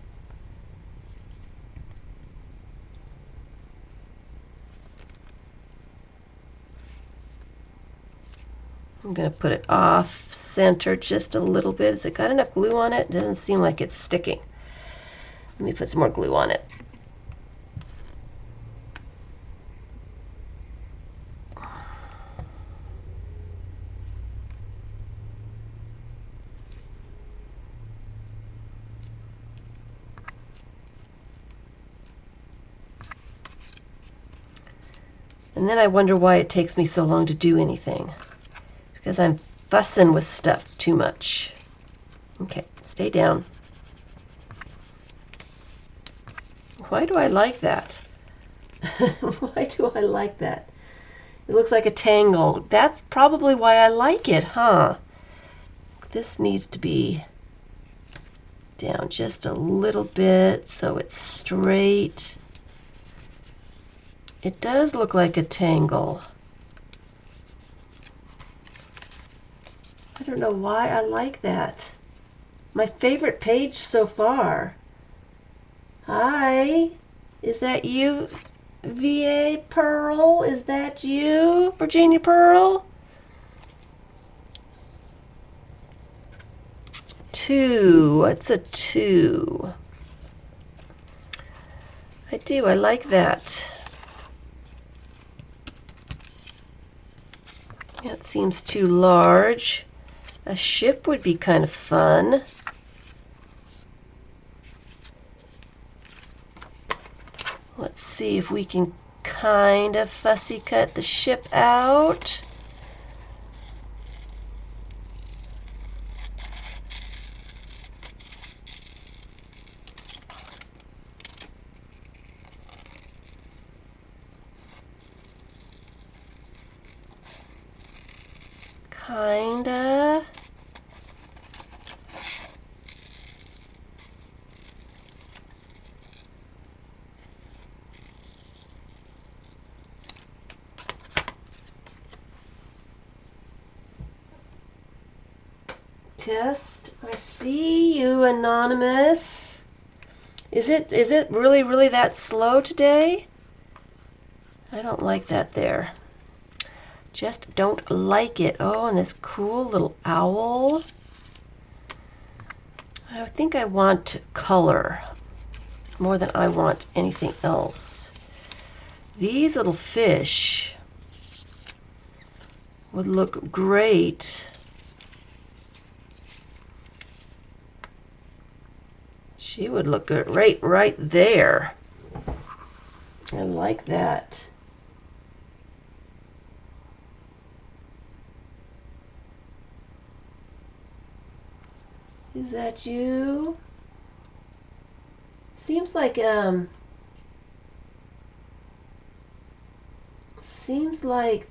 I'm going to put it off center just a little bit. Has it got enough glue on it? It doesn't seem like it's sticking. Let me put some more glue on it. And then I wonder why it takes me so long to do anything. It's because I'm fussing with stuff too much. Okay, stay down. Why do I like that? Why do I like that? It looks like a tangle. That's probably why I like it, huh? This needs to be down just a little bit so it's straight. It does look like a tangle. I don't know why I like that. My favorite page so far. Hi, is that you, VA Pearl? Is that you, Virginia Pearl? 2. What's a 2? I like that. That seems too large. A ship would be kind of fun. Let's see if we can kind of fussy cut the ship out. Kinda. Test. I see you, Anonymous. Is it really that slow today? I don't like that there. Just don't like it. Oh, and this cool little owl. I think I want color more than I want anything else. These little fish would look great. She would look great right there. I like that. Is that you? Seems like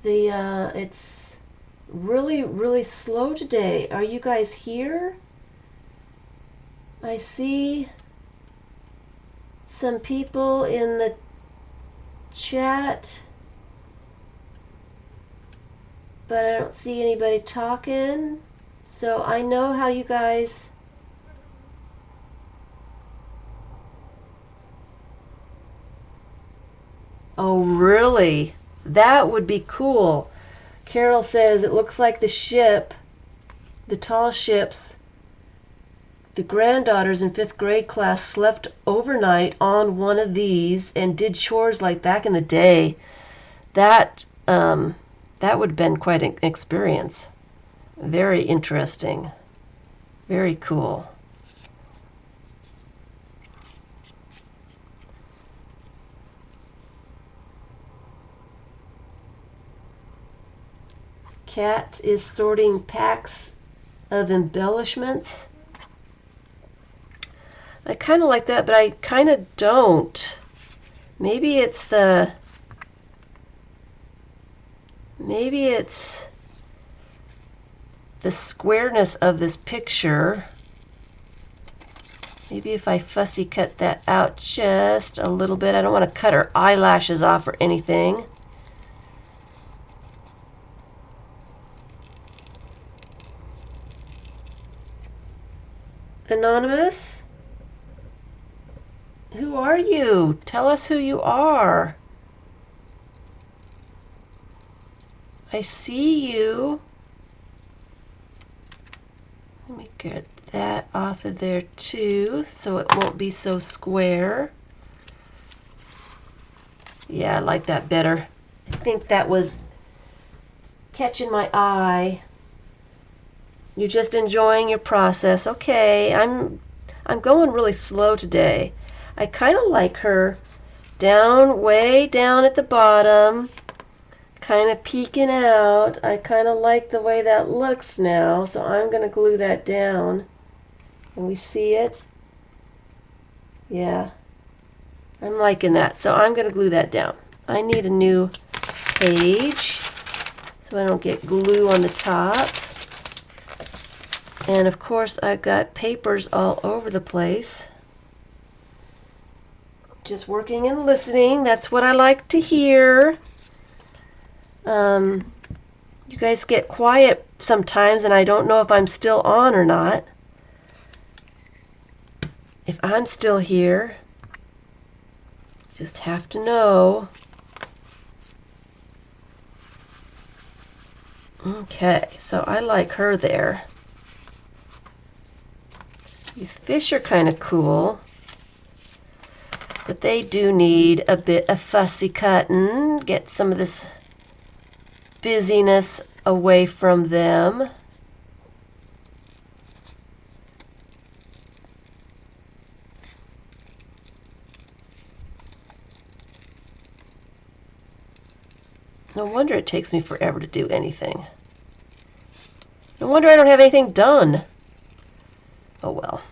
the it's really slow today. Are you guys here? I see some people in the chat, but I don't see anybody talking. So I know how you guys... Oh, really? That would be cool. Carol says it looks like the ship, the tall ships, the granddaughters in 5th grade class slept overnight on one of these and did chores like back in the day. That would have been quite an experience. Very interesting. Very cool. Cat is sorting packs of embellishments. I kind of like that, but I kind of don't. Maybe it's the squareness of this picture. Maybe if I fussy cut that out just a little bit. I don't want to cut her eyelashes off or anything. Anonymous? Who are you? Tell us who you are. I see you. Let me get that off of there too, so it won't be so square. Yeah, I like that better. I think that was catching my eye. You're just enjoying your process. Okay, I'm going really slow today. I kind of like her down, way down at the bottom, kind of peeking out. I kind of like the way that looks now, so I'm going to glue that down. Can we see it? Yeah, I'm liking that, so I'm going to glue that down. I need a new page so I don't get glue on the top. And of course I've got papers all over the place. Just working and listening. That's what I like to hear. You guys get quiet sometimes and I don't know if I'm still on or not. If I'm still here, just have to know. Okay, so I like her there. These fish are kind of cool, but they do need a bit of fussy cutting. Get some of this busyness away from them. No wonder it takes me forever to do anything. No wonder I don't have anything done. Oh well.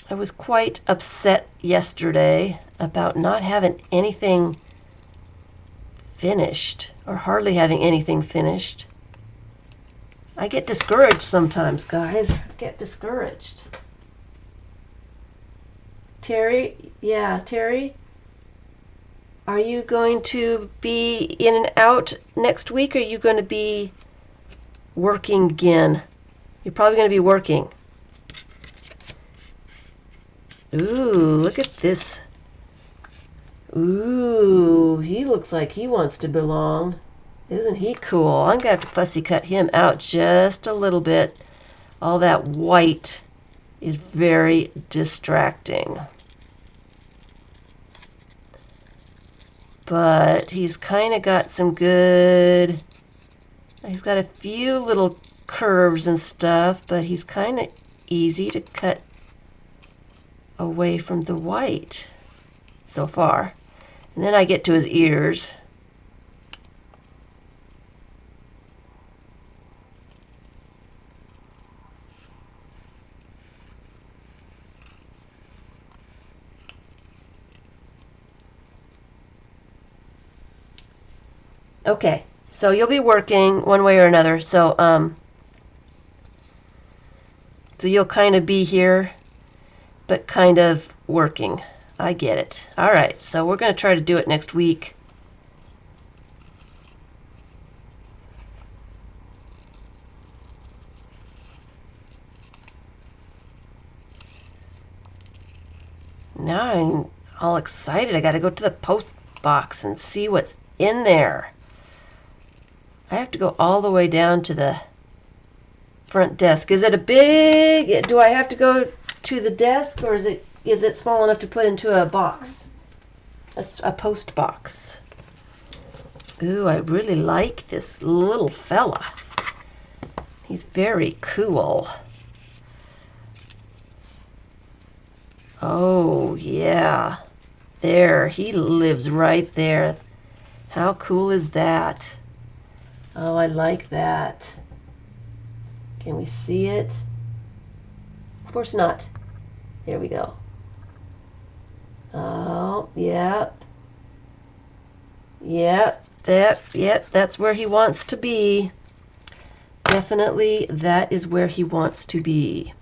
I was quite upset yesterday about not having anything finished, or hardly having anything finished. I get discouraged sometimes, guys. I get discouraged. Terry? Yeah, Terry? Are you going to be in and out next week, or are you going to be working again? You're probably going to be working. Ooh, look at this. Ooh, he looks like he wants to belong. Isn't he cool? I'm going to have to fussy cut him out just a little bit. All that white is very distracting. But he's kind of got some good... He's got a few little curves and stuff, but he's kind of easy to cut away from the white so far. And then I get to his ears. Okay, so you'll be working one way or another. So you'll kind of be here, but kind of working. I get it. All right, so we're going to try to do it next week. Now I'm all excited. I got to go to the post box and see what's in there. I have to go all the way down to the front desk. Is it a big, do I have to go to the desk, or is it small enough to put into a box? A post box. Ooh, I really like this little fella. He's very cool. Oh, yeah. There, he lives right there. How cool is that? Oh, I like that. Can we see it? Of course not. There we go. Oh, yep. Yep, that's where he wants to be. Definitely, that is where he wants to be.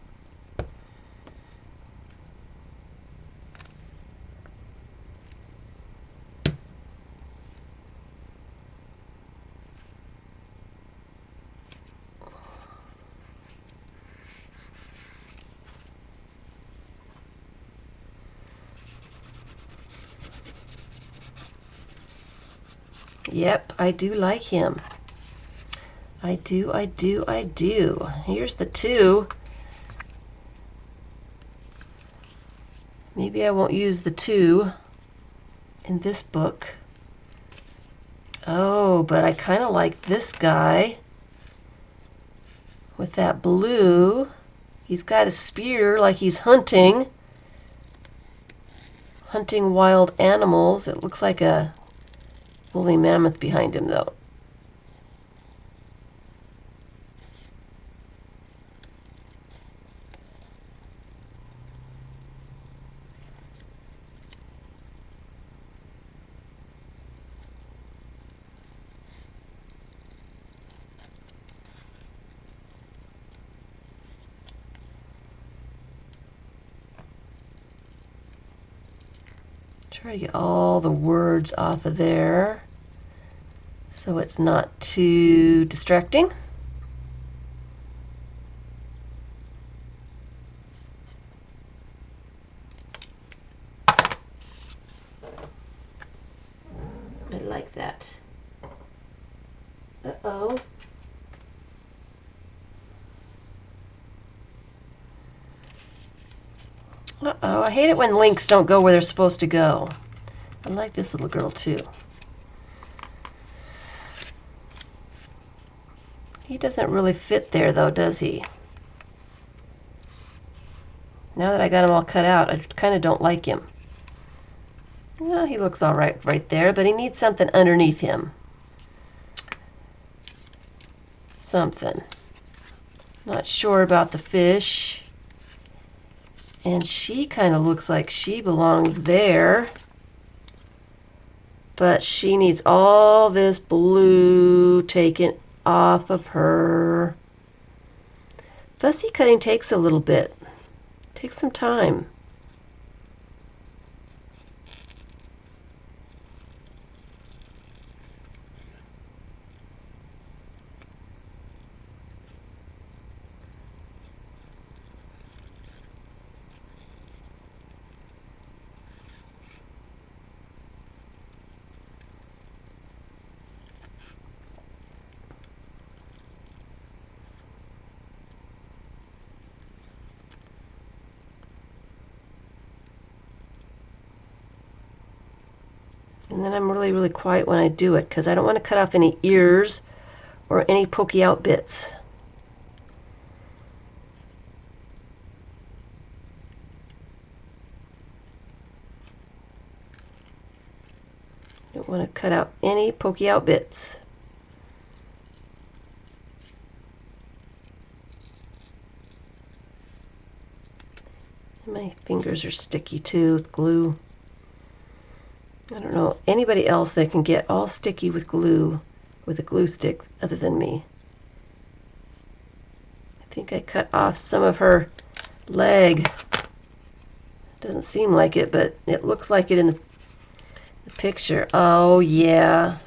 Yep, I do like him. I do. Here's the 2. Maybe I won't use the 2 in this book. Oh, but I kind of like this guy with that blue. He's got a spear like he's hunting wild animals. It looks like a woolly mammoth behind him, though. Try to get all the words off of there so it's not too distracting. I like that. Uh-oh. Uh-oh, I hate it when links don't go where they're supposed to go. I like this little girl too. He doesn't really fit there though, does he? Now that I got him all cut out, I kind of don't like him. Well, he looks all right there, but he needs something underneath him. Something. Not sure about the fish. And she kind of looks like she belongs there. But she needs all this blue taken off of her. Fussy cutting takes a little bit. Takes some time. And then I'm really quiet when I do it because I don't want to cut off any ears or any pokey out bits. Don't want to cut out any pokey out bits. My fingers are sticky too with glue. I don't know anybody else that can get all sticky with glue with a glue stick other than me. I think I cut off some of her leg Doesn't seem like it, but it looks like it in the picture. Oh yeah,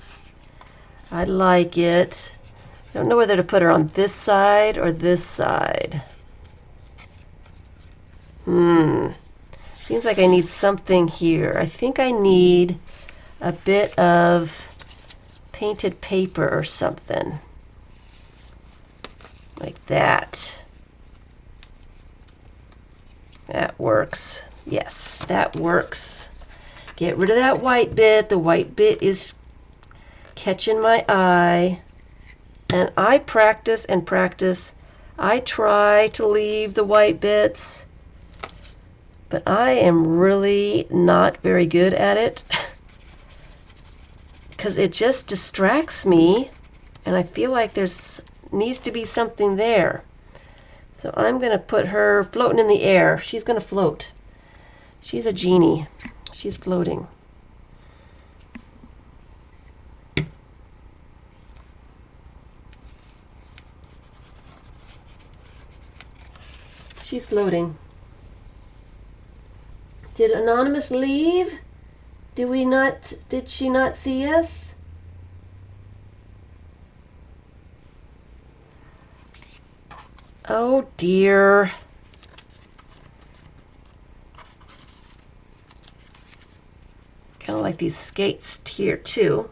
I like it. I don't know whether to put her on this side or this side. Seems like I need something here. I think I need a bit of painted paper or something. Like that. That works. Yes, that works. Get rid of that white bit. The white bit is catching my eye. And I practice and practice. I try to leave the white bits, but I am really not very good at it because it just distracts me, and I feel like there's needs to be something there. So I'm going to put her floating in the air. She's going to float. She's a genie. She's floating. She's floating. Did Anonymous leave? Did she not see us? Oh dear. Kind of like these skates here too.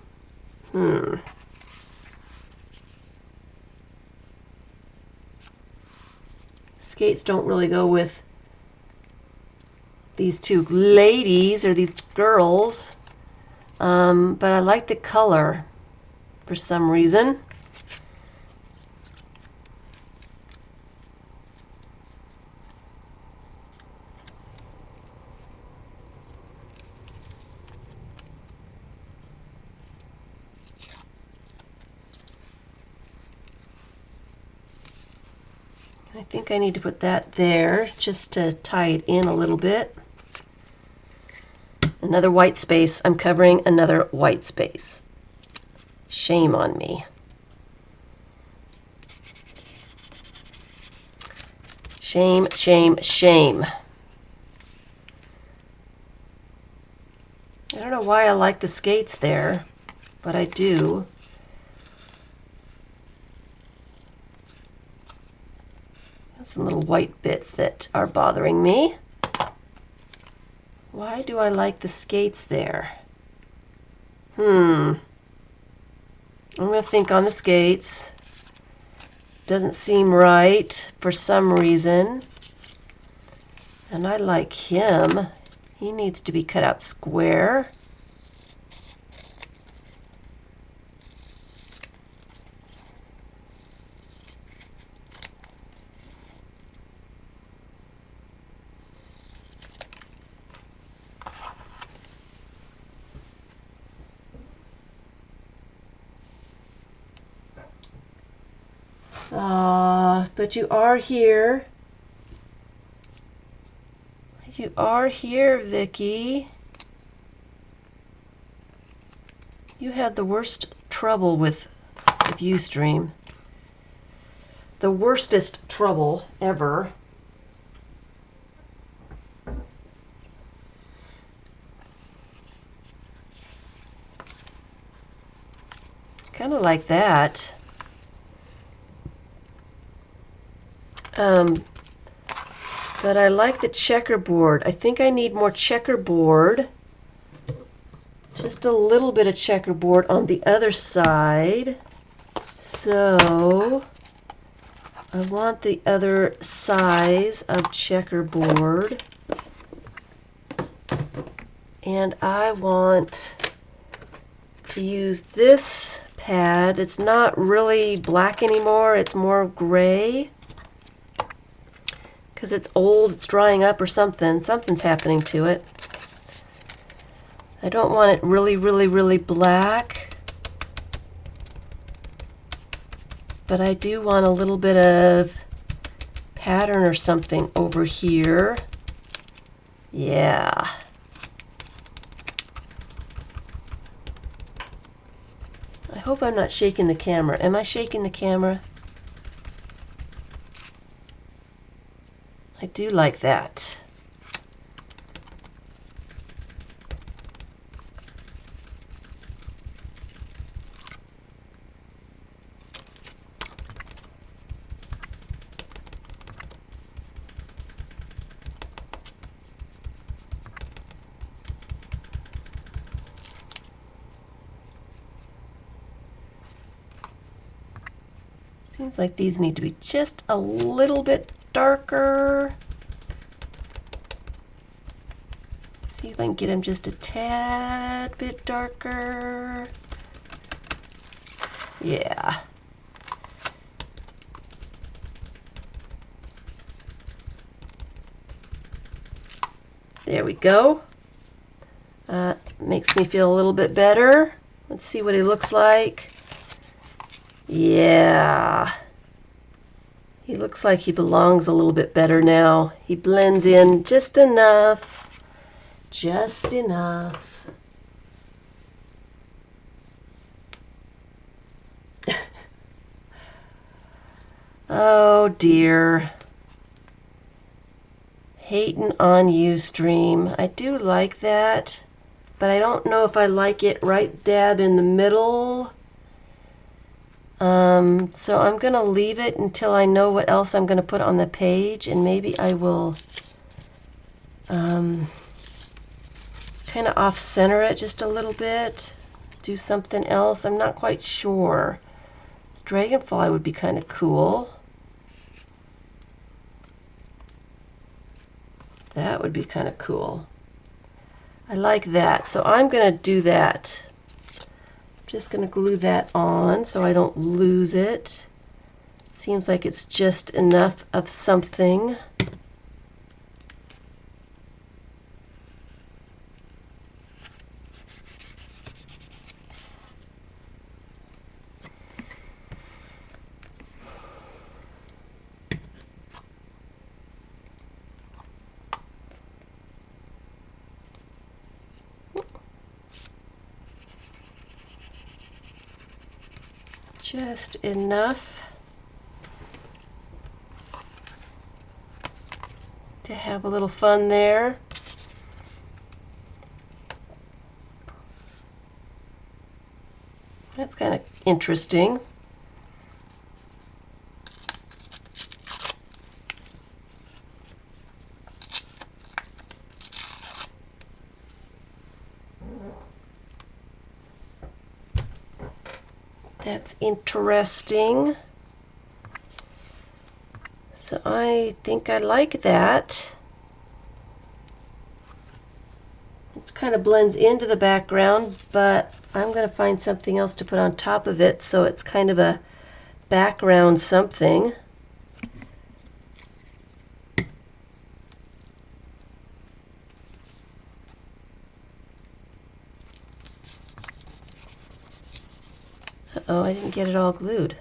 Skates don't really go with these two ladies or these girls, but I like the color for some reason. I think I need to put that there just to tie it in a little bit. Another white space. I'm covering another white space. Shame on me. Shame, shame, shame. I don't know why I like the skates there, but I do. Some little white bits that are bothering me. Why do I like the skates there? I'm going to think on the skates. Doesn't seem right for some reason. And I like him. He needs to be cut out square. But you are here. You are here, Vicky. You had the worst trouble with Ustream. The worstest trouble ever. Kind of like that. But I like the checkerboard. I think I need more checkerboard. Just a little bit of checkerboard on the other side. So I want the other size of checkerboard. And I want to use this pad. It's not really black anymore. It's more gray. Because it's old, it's drying up or something. Something's happening to it. I don't want it really, really, really black. But I do want a little bit of pattern or something over here. Yeah. I hope I'm not shaking the camera. Am I shaking the camera? I do like that. Seems like these need to be just a little bit darker. See if I can get them just a tad bit darker. Yeah. There we go. Makes me feel a little bit better. Let's see what he looks like. Yeah. He looks like he belongs a little bit better now. He blends in just enough. Just enough. Oh dear. Hating on you, stream. I do like that, but I don't know if I like it right dab in the middle. So I'm gonna leave it until I know what else I'm gonna put on the page, and maybe I will kind of off-center it just a little bit, do something else. I'm not quite sure. This dragonfly would be kind of cool. That would be kind of cool. I like that, so I'm gonna do that. Just going to glue that on so I don't lose it. Seems like it's just enough of something. Just enough to have a little fun there. That's kind of interesting. That's interesting. So I think I like that. It kind of blends into the background, but I'm going to find something else to put on top of it so it's kind of a background something. Uh-oh, I didn't get it all glued.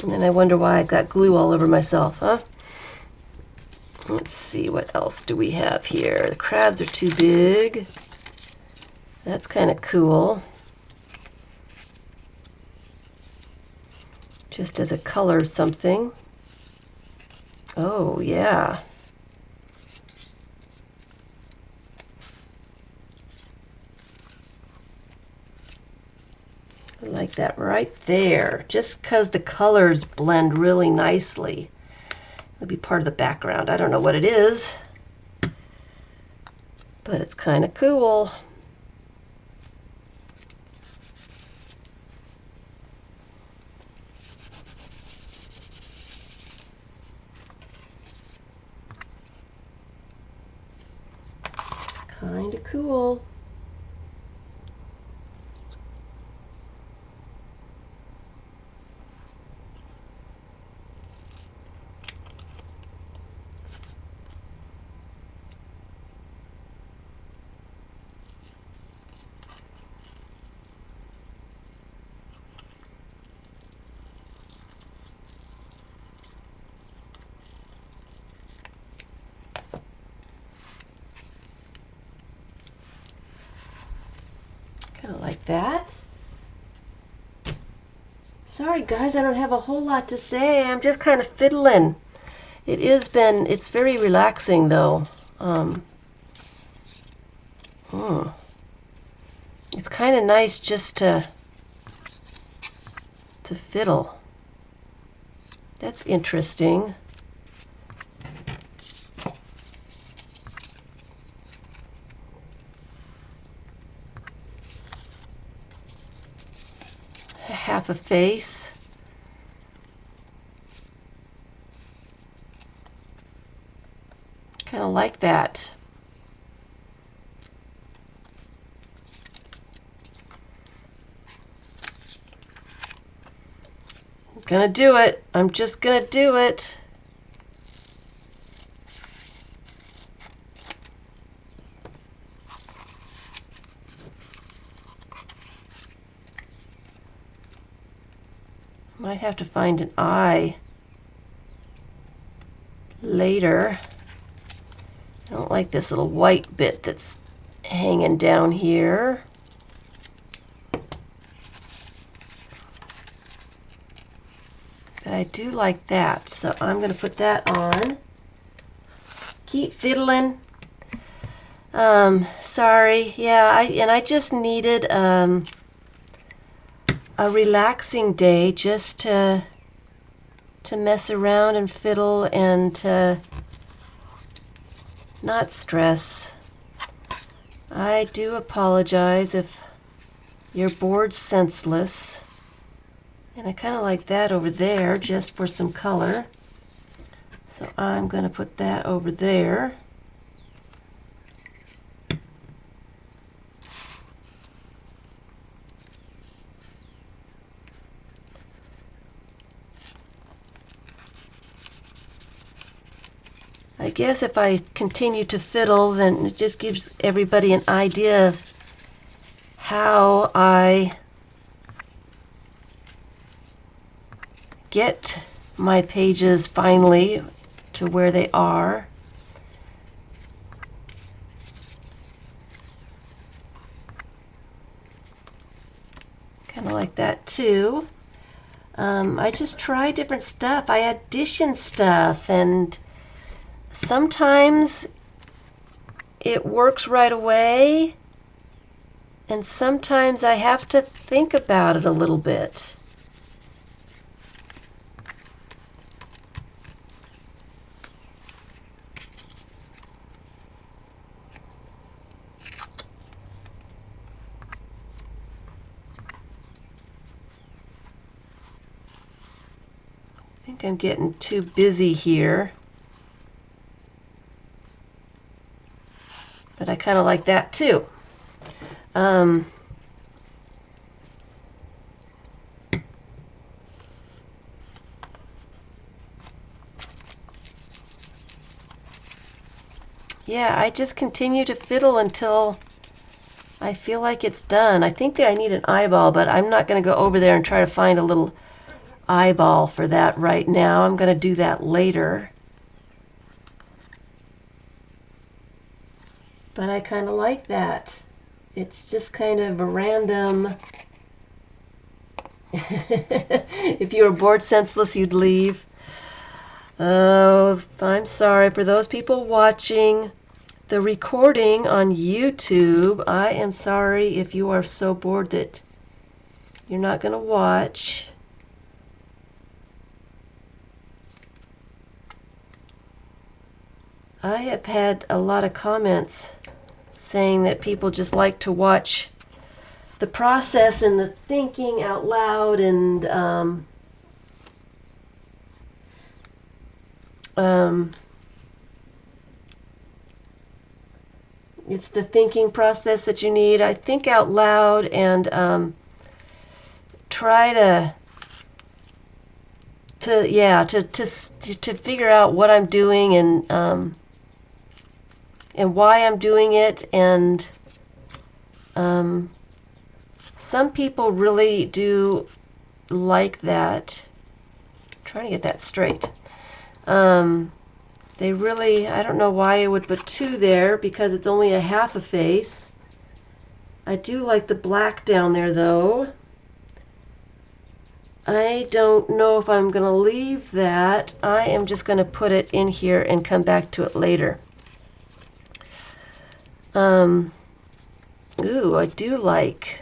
And then I wonder why I've got glue all over myself, huh? Let's see, what else do we have here? The crabs are too big. That's kind of cool. Just as a color something. Oh, yeah. I like that right there. Just because the colors blend really nicely. It'll be part of the background. I don't know what it is, but it's kind of cool. Kind of cool. Kind of like that. Sorry guys, I don't have a whole lot to say. I'm just kind of fiddling. It's very relaxing though. It's kind of nice just to fiddle. That's interesting. half a face. Kind of like that. I'm gonna do it. I'm just gonna do it. Might have to find an eye later. I don't like this little white bit that's hanging down here. But I do like that, so I'm going to put that on. Keep fiddling. Sorry, yeah, I just needed a relaxing day just to mess around and fiddle and to not stress. I do apologize if you're bored senseless. And I kind of like that over there just for some color. So I'm going to put that over there. I guess if I continue to fiddle, then it just gives everybody an idea of how I get my pages finally to where they are. Kind of like that too. I just try different stuff. I audition stuff, and sometimes it works right away, and sometimes I have to think about it a little bit. I think I'm getting too busy here. But I kind of like that too. Yeah, I just continue to fiddle until I feel like it's done. I think that I need an eyeball, but I'm not going to go over there and try to find a little eyeball for that right now. I'm going to do that later. But I kind of like that. It's just kind of a random... If you were bored senseless, you'd leave. Oh, I'm sorry for those people watching the recording on YouTube. I am sorry if you are so bored that you're not going to watch. I have had a lot of comments saying that people just like to watch the process and the thinking out loud, and it's the thinking process that you need. I think out loud and try to figure out what I'm doing and why I'm doing it, and some people really do like that. I'm trying to get that straight. They really, I don't know why I would put 2 there because it's only a half a face. I do like the black down there though. I don't know if I'm going to leave that. I am just going to put it in here and come back to it later. Ooh, I do like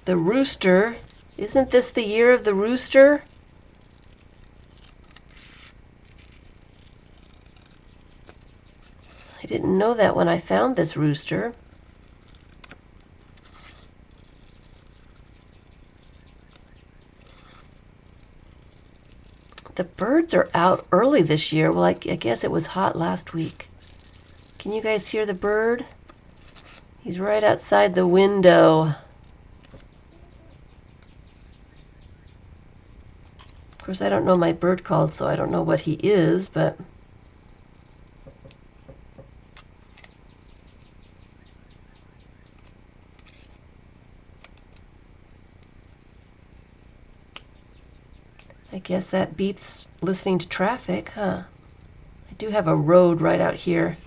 the rooster. Isn't this the year of the rooster? I didn't know that when I found this rooster. birds are out early this year. Well, I guess it was hot last week. Can you guys hear the bird? He's right outside the window. Of course, I don't know my bird calls, so I don't know what he is, but I guess that beats listening to traffic, huh? I do have a road right out here.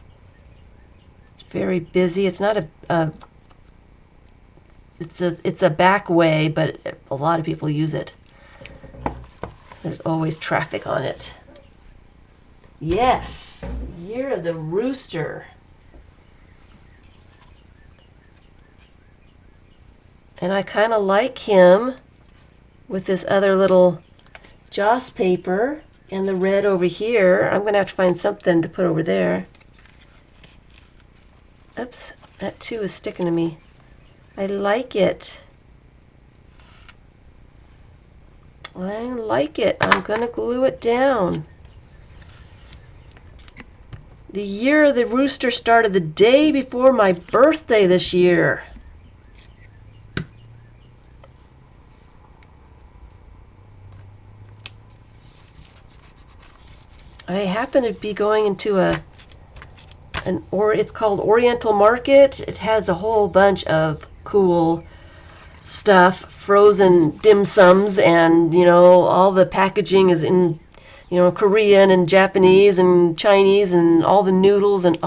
It's very busy. It's not it's a back way, but a lot of people use it. There's always traffic on it. Yes, Year of the Rooster. And I kind of like him with this other little joss paper and the red over here. I'm going to have to find something to put over there. Oops, that too is sticking to me. I like it. I like it. I'm going to glue it down. The Year of the Rooster started the day before my birthday this year. I happen to be going into it's called Oriental Market. It has a whole bunch of cool stuff, frozen dim sums, and all the packaging is in Korean and Japanese and Chinese and all the noodles, and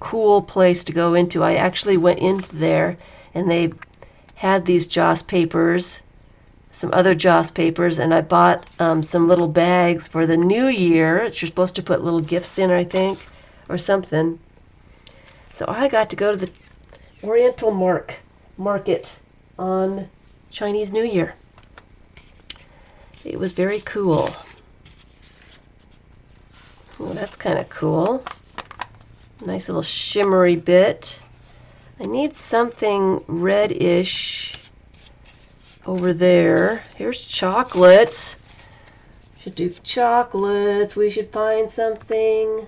cool place to go into. I actually went into there and they had these joss papers, some other joss papers, and I bought some little bags for the new year. You're supposed to put little gifts in, I think, or something. So I got to go to the Oriental Market on Chinese New Year. It was very cool. Oh, that's kind of cool. Nice little shimmery bit. I need something reddish over there. Here's chocolates. Should do chocolates. We should find something.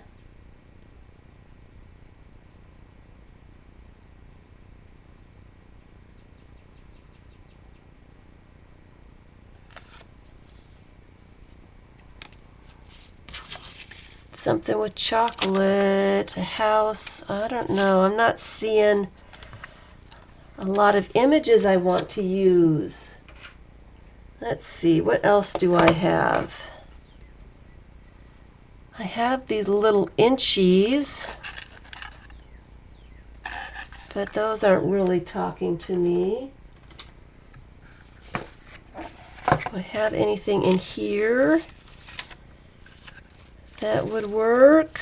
Something with chocolate, a house. I don't know. I'm not seeing a lot of images I want to use. Let's see, what else do I have? I have these little inchies, but those aren't really talking to me. Do I have anything in here that would work?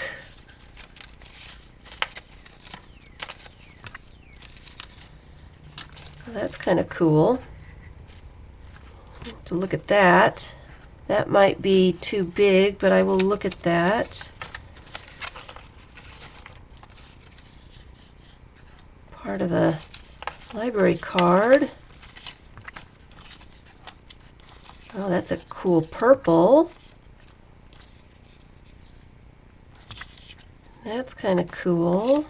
That's kind of cool. To look at that. That might be too big, but I will look at that. Part of a library card. Oh, that's a cool purple. That's kind of cool.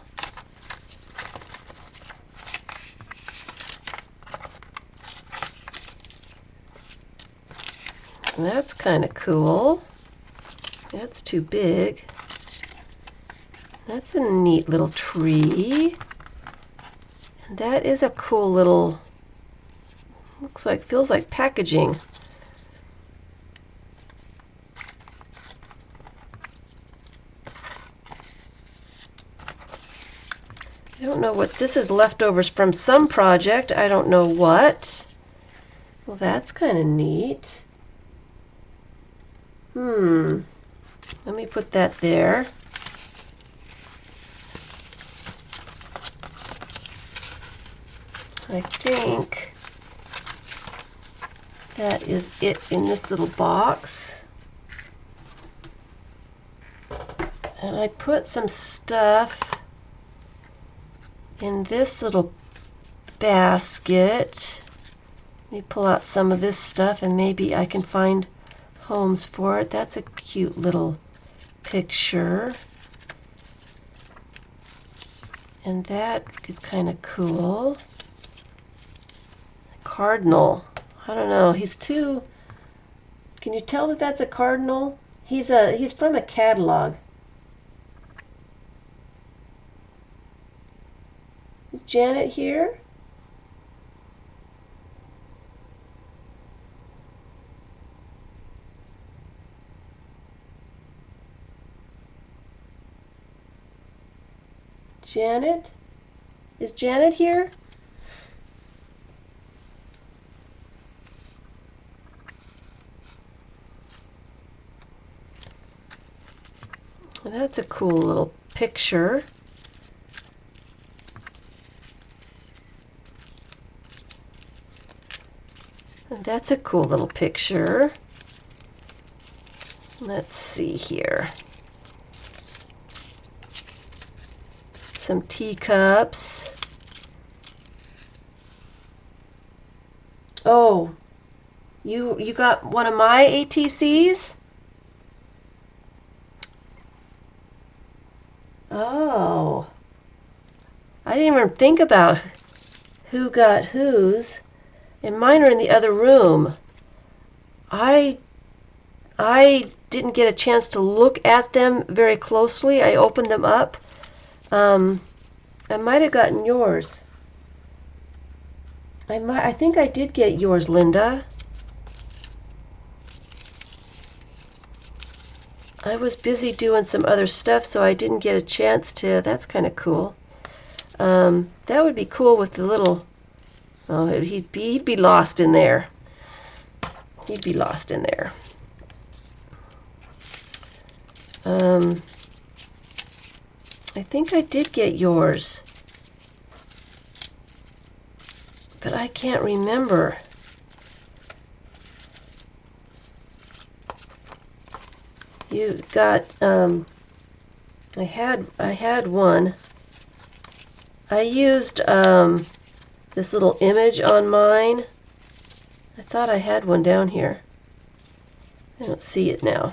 That's kind of cool. That's too big. That's a neat little tree. And that is a cool little, feels like packaging. I don't know what this is, leftovers from some project. I don't know what. Well, that's kind of neat. Let me put that there. I think that is it in this little box. And I put some stuff in this little basket. Let me pull out some of this stuff and maybe I can find homes for it. That's a cute little picture. And that is kind of cool. Cardinal. I don't know. He's too... Can you tell that that's a cardinal? He's from a catalog. Is Janet here? Janet? Is Janet here? That's a cool little picture. And that's a cool little picture. Let's see here. Some teacups. Oh, you got one of my ATCs? Oh, I didn't even think about who got whose, and mine are in the other room. I didn't get a chance to look at them very closely. I opened them up. I might have gotten yours. I think I did get yours, Linda. I was busy doing some other stuff, so I didn't get a chance to. That's kind of cool. That would be cool with the little... Oh, he'd be lost in there. He'd be lost in there. I think I did get yours, but I can't remember. You got, I had one. I used this little image on mine. I thought I had one down here. I don't see it now.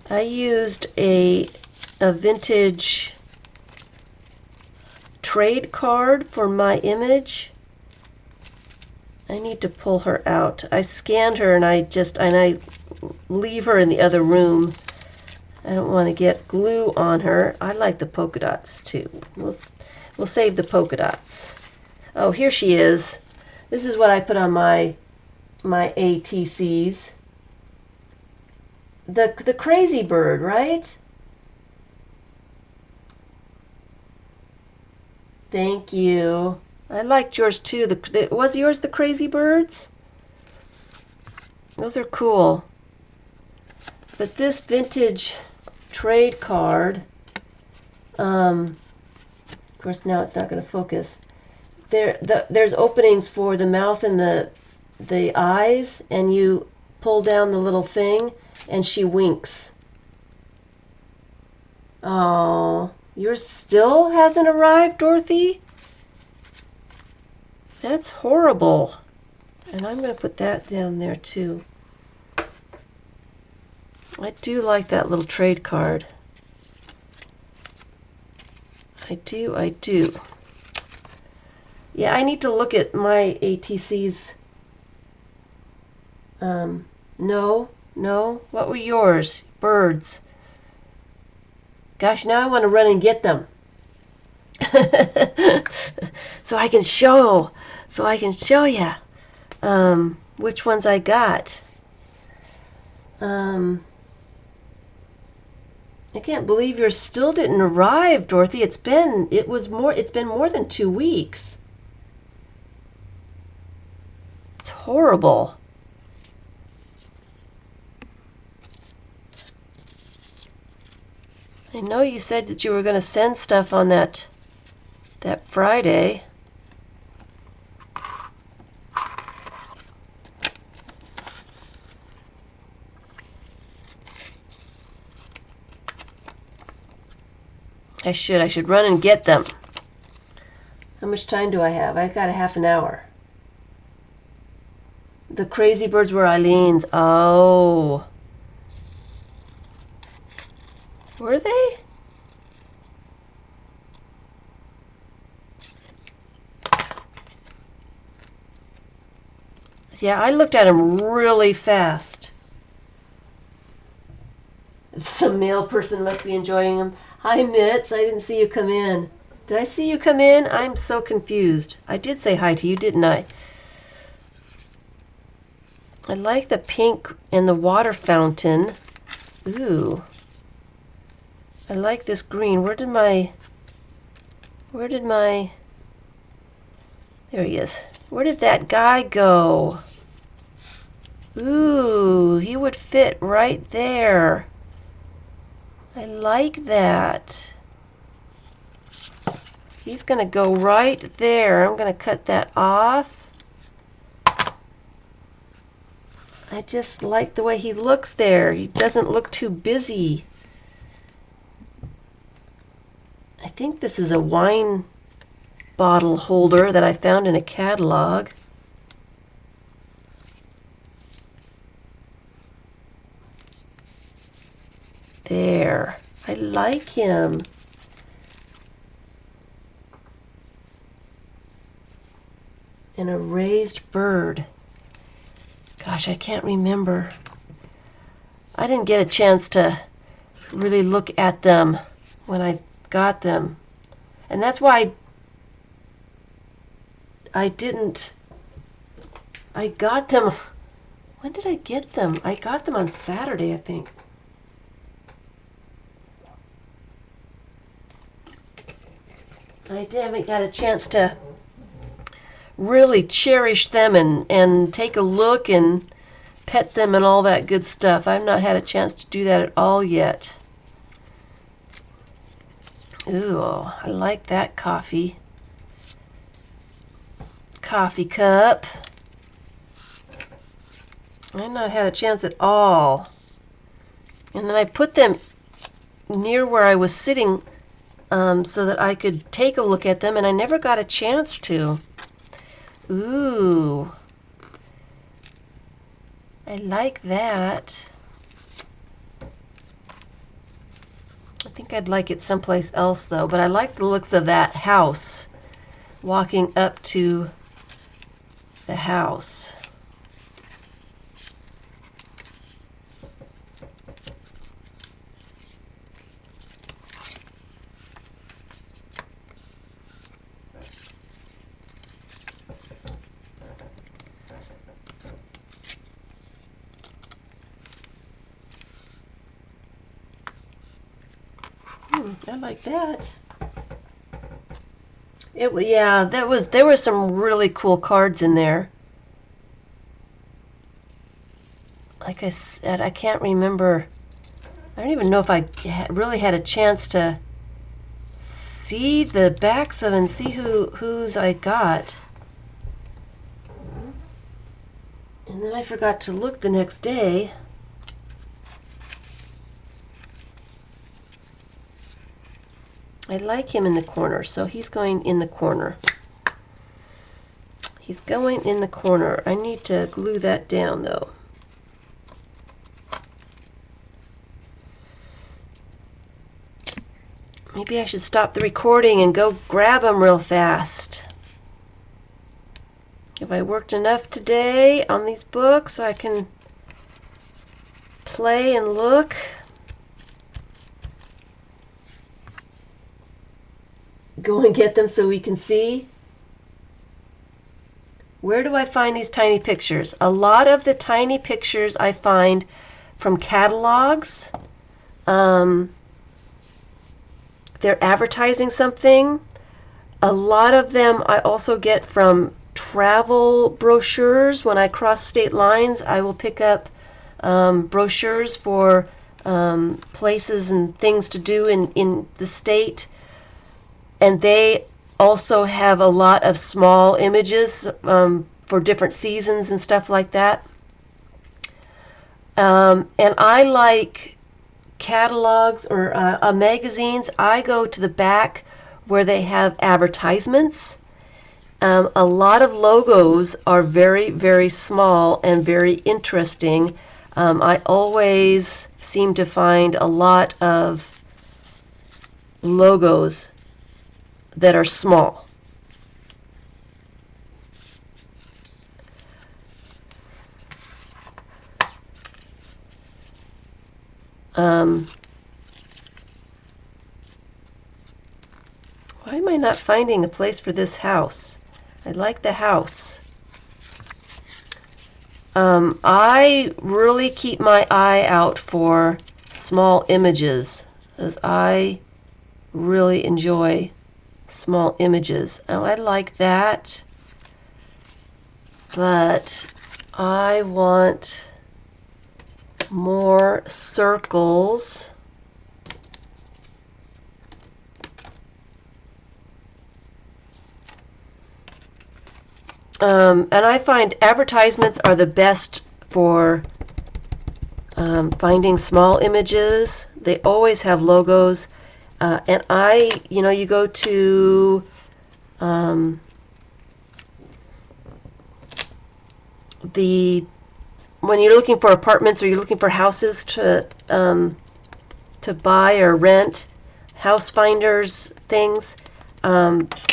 I used a vintage trade card for my image. I need to pull her out. I scanned her and I leave her in the other room. I don't want to get glue on her. I like the polka dots too. We'll save the polka dots. Oh, here she is. This is what I put on my ATCs. The crazy bird, right? Thank you. I liked yours too. Was yours the crazy birds? Those are cool. But this vintage trade card, of course now it's not going to focus. There's openings for the mouth and the eyes, and you pull down the little thing and she winks. Oh, yours still hasn't arrived, Dorothy? That's horrible. And I'm going to put that down there too. I do like that little trade card. I do. Yeah, I need to look at my ATCs. No. What were yours? Birds. Gosh, now I want to run and get them. So I can show you which ones I got. I can't believe yours still didn't arrive, Dorothy. It's been more than 2 weeks. It's horrible. I know you said that you were going to send stuff on that Friday. I should run and get them. How much time do I have? I've got a half an hour. The Crazy Birds were Eileen's. Oh. Were they? Yeah, I looked at them really fast. Some male person must be enjoying them. Hi, Mitz. I didn't see you come in. Did I see you come in? I'm so confused. I did say hi to you, didn't I? I like the pink and the water fountain. Ooh. I like this green. Where did my... There he is. Where did that guy go? Ooh, he would fit right there. I like that. He's going to go right there. I'm going to cut that off. I just like the way he looks there. He doesn't look too busy. I think this is a wine bottle holder that I found in a catalog. There. I like him. And a raised bird. Gosh, I can't remember. I didn't get a chance to really look at them when I got them. And that's why I didn't. I got them. When did I get them? I got them on Saturday, I think. I haven't got a chance to really cherish them and take a look and pet them and all that good stuff. I've not had a chance to do that at all yet. Ooh, I like that coffee cup. I've not had a chance at all. And then I put them near where I was sitting so that I could take a look at them, and I never got a chance to. Ooh. I like that. I think I'd like it someplace else, though, but I like the looks of that house, walking up to the house. I like that. There were some really cool cards in there. Like I said, I can't remember. I don't even know if I really had a chance to see the backs of and see whose I got. And then I forgot to look the next day. I like him in the corner, so he's going in the corner. He's going in the corner. I need to glue that down, though. Maybe I should stop the recording and go grab him real fast. Have I worked enough today on these books so I can play and look? Go and get them so we can see. Where do I find these tiny pictures? A lot of the tiny pictures I find from catalogs. They're advertising something. A lot of them I also get from travel brochures. When I cross state lines, I will pick up brochures for places and things to do in the state. And they also have a lot of small images for different seasons and stuff like that. And I like catalogs or magazines. I go to the back where they have advertisements. A lot of logos are very, very small and very interesting. I always seem to find a lot of logos that are small. Why am I not finding a place for this house? I like the house. I really keep my eye out for small images, as I really enjoy small images. Oh, I like that, but I want more circles. And I find advertisements are the best for finding small images. They always have logos. And you go to when you're looking for apartments or you're looking for houses to buy or rent, house finders things,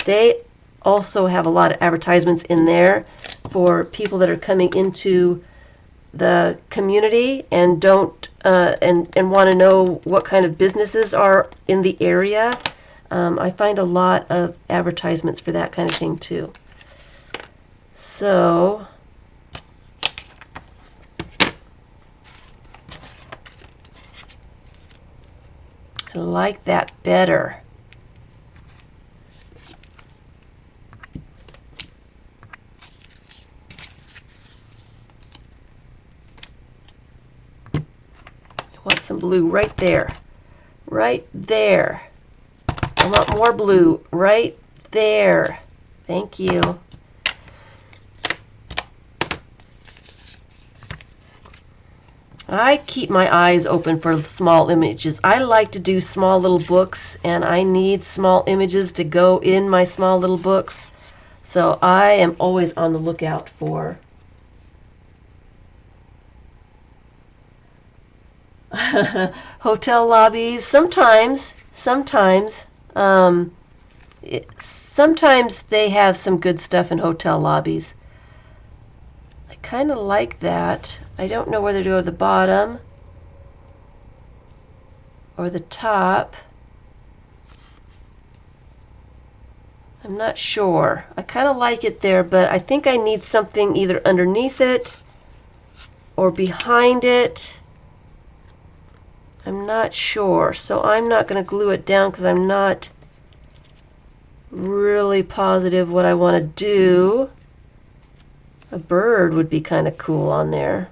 they also have a lot of advertisements in there for people that are coming into the community and don't and want to know what kind of businesses are in the area. I find a lot of advertisements for that kind of thing too. So I like that better. I want some blue right there. Right there. I want more blue right there. Thank you. I keep my eyes open for small images. I like to do small little books, and I need small images to go in my small little books. So I am always on the lookout for hotel lobbies. Sometimes they have some good stuff in hotel lobbies. I kind of like that. I don't know whether to go to the bottom or the top. I'm not sure. I kind of like it there, but I think I need something either underneath it or behind it. I'm not sure, so I'm not going to glue it down because I'm not really positive what I want to do. A bird would be kind of cool on there.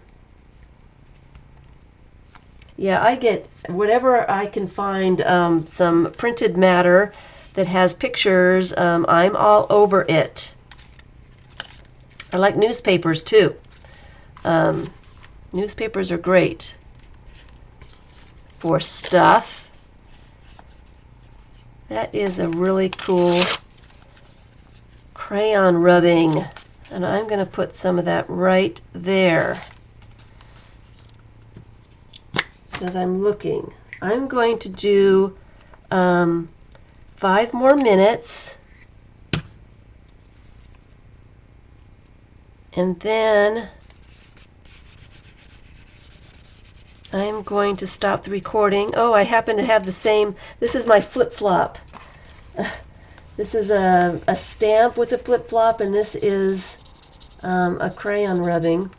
Yeah, I get whatever I can find, some printed matter that has pictures. I'm all over it. I like newspapers too. Newspapers are great for stuff. That is a really cool crayon rubbing, and I'm going to put some of that right there because I'm looking. I'm going to do 5 more minutes, and then I'm going to stop the recording. Oh, I happen to have the same. This is my flip-flop. This is a stamp with a flip-flop, and this is a crayon rubbing.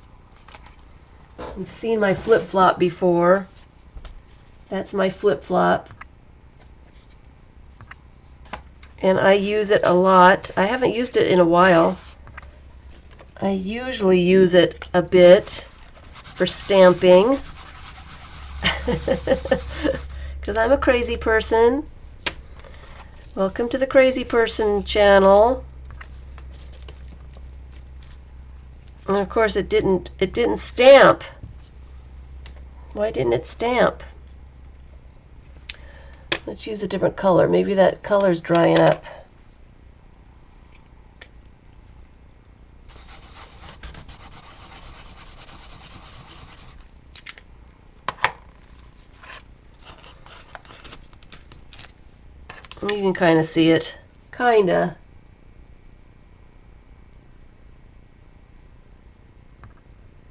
You've seen my flip-flop before. That's my flip-flop. And I use it a lot. I haven't used it in a while. I usually use it a bit for stamping. Because I'm a crazy person. Welcome to the Crazy Person channel. And of course it didn't stamp. Why didn't it stamp? Let's use a different color. Maybe that color's drying up. You can kind of see it. Kinda.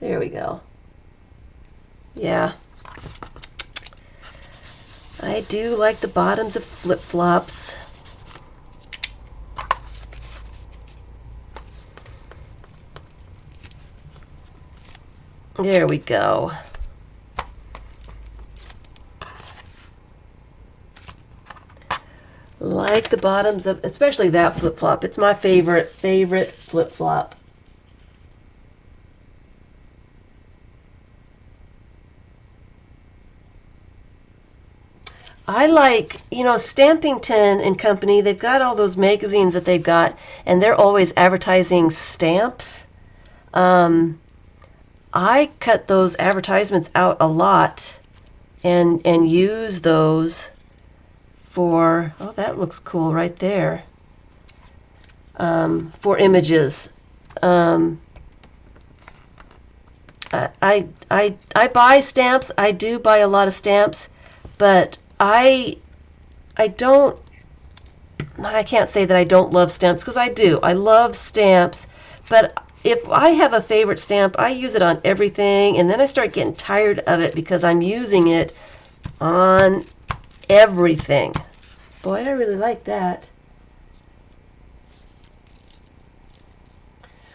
There we go. Yeah. I do like the bottoms of flip-flops. There we go. Like the bottoms of, especially that flip-flop. It's my favorite flip-flop. I like, you know, Stampington and Company, they've got all those magazines that they've got, and they're always advertising stamps. I cut those advertisements out a lot and use those for, oh, that looks cool right there, for images. I buy stamps. I do buy a lot of stamps, but I can't say that I don't love stamps, because I do. I love stamps, but if I have a favorite stamp, I use it on everything, and then I start getting tired of it because I'm using it on everything. Boy, I really like that.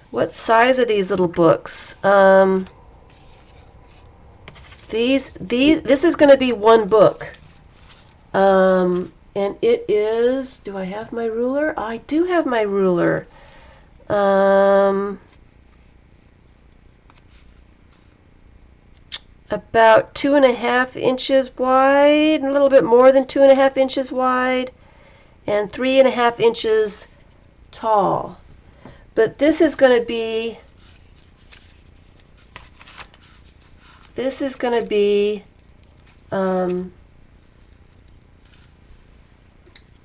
What size are these little books? This is going to be one book. And it is, do I have my ruler? I do have my ruler. About 2.5 inches wide, a little bit more than 2.5 inches wide, and 3.5 inches tall. But this is going to be, and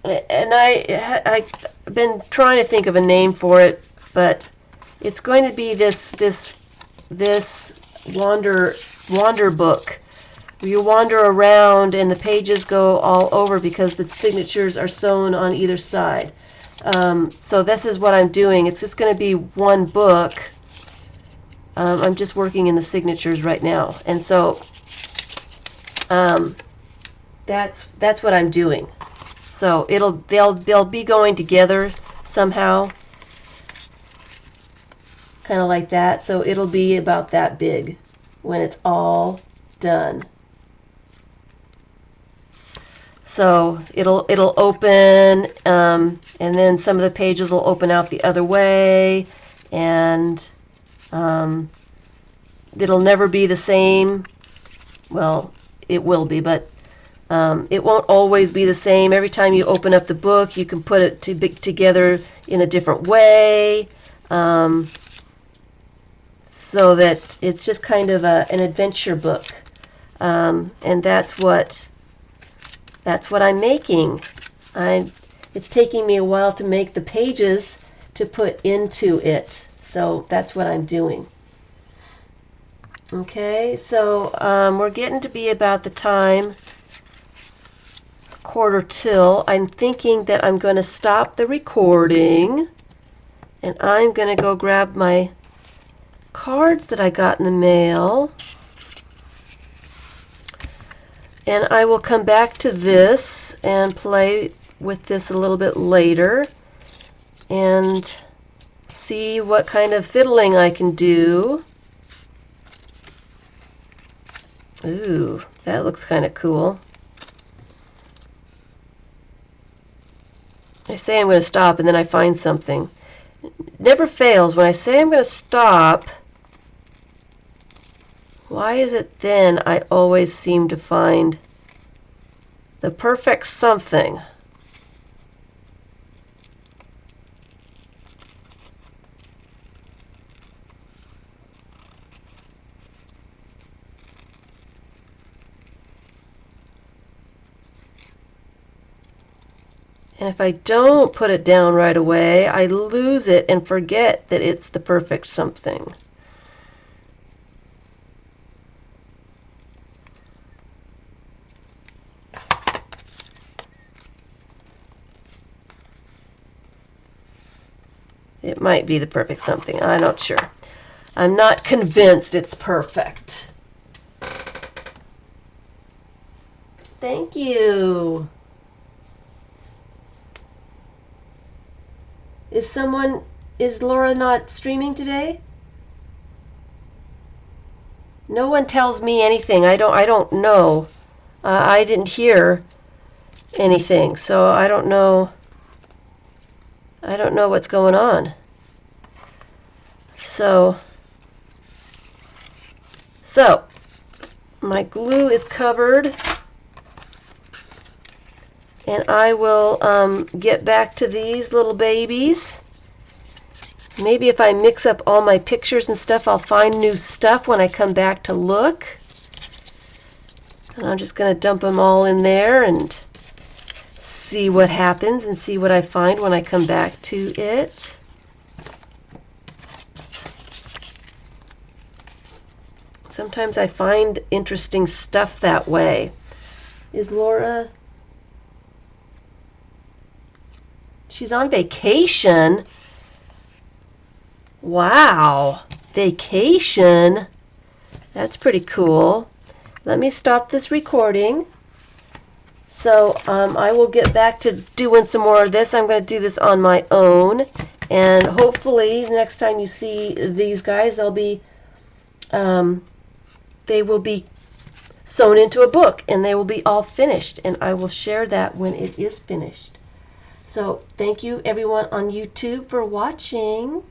I've been trying to think of a name for it, but it's going to be this wander book, where you wander around and the pages go all over because the signatures are sewn on either side. So this is what I'm doing. It's just going to be one book. I'm just working in the signatures right now, and so that's what I'm doing. So they'll be going together somehow, kind of like that. So it'll be about that big when it's all done. So it'll open, and then some of the pages will open out the other way, and it'll never be the same. Well, it will be, but it won't always be the same. Every time you open up the book, you can put it together in a different way, so that it's just kind of an adventure book, and that's what I'm making. It's taking me a while to make the pages to put into it, so that's what I'm doing. Okay, so we're getting to be about the time, quarter till. I'm thinking that I'm going to stop the recording, and I'm going to go grab my cards that I got in the mail, and I will come back to this and play with this a little bit later and see what kind of fiddling I can do. Ooh, that looks kind of cool. I say I'm going to stop, and then I find something. It never fails. When I say I'm going to stop, why is it then I always seem to find the perfect something? And if I don't put it down right away, I lose it and forget that it's the perfect something. It might be the perfect something. I'm not sure. I'm not convinced it's perfect. Thank you. Is Laura not streaming today? No one tells me anything. I don't know. I didn't hear anything, so I don't know. I don't know what's going on. So my glue is covered, and I will get back to these little babies. Maybe if I mix up all my pictures and stuff, I'll find new stuff when I come back to look. And I'm just going to dump them all in there and see what happens and see what I find when I come back to it. Sometimes I find interesting stuff that way. Is Laura? She's on vacation. Wow, vacation. That's pretty cool. Let me stop this recording. So I will get back to doing some more of this. I'm going to do this on my own. And hopefully next time you see these guys, they will be sewn into a book and they will be all finished. And I will share that when it is finished. So thank you everyone on YouTube for watching.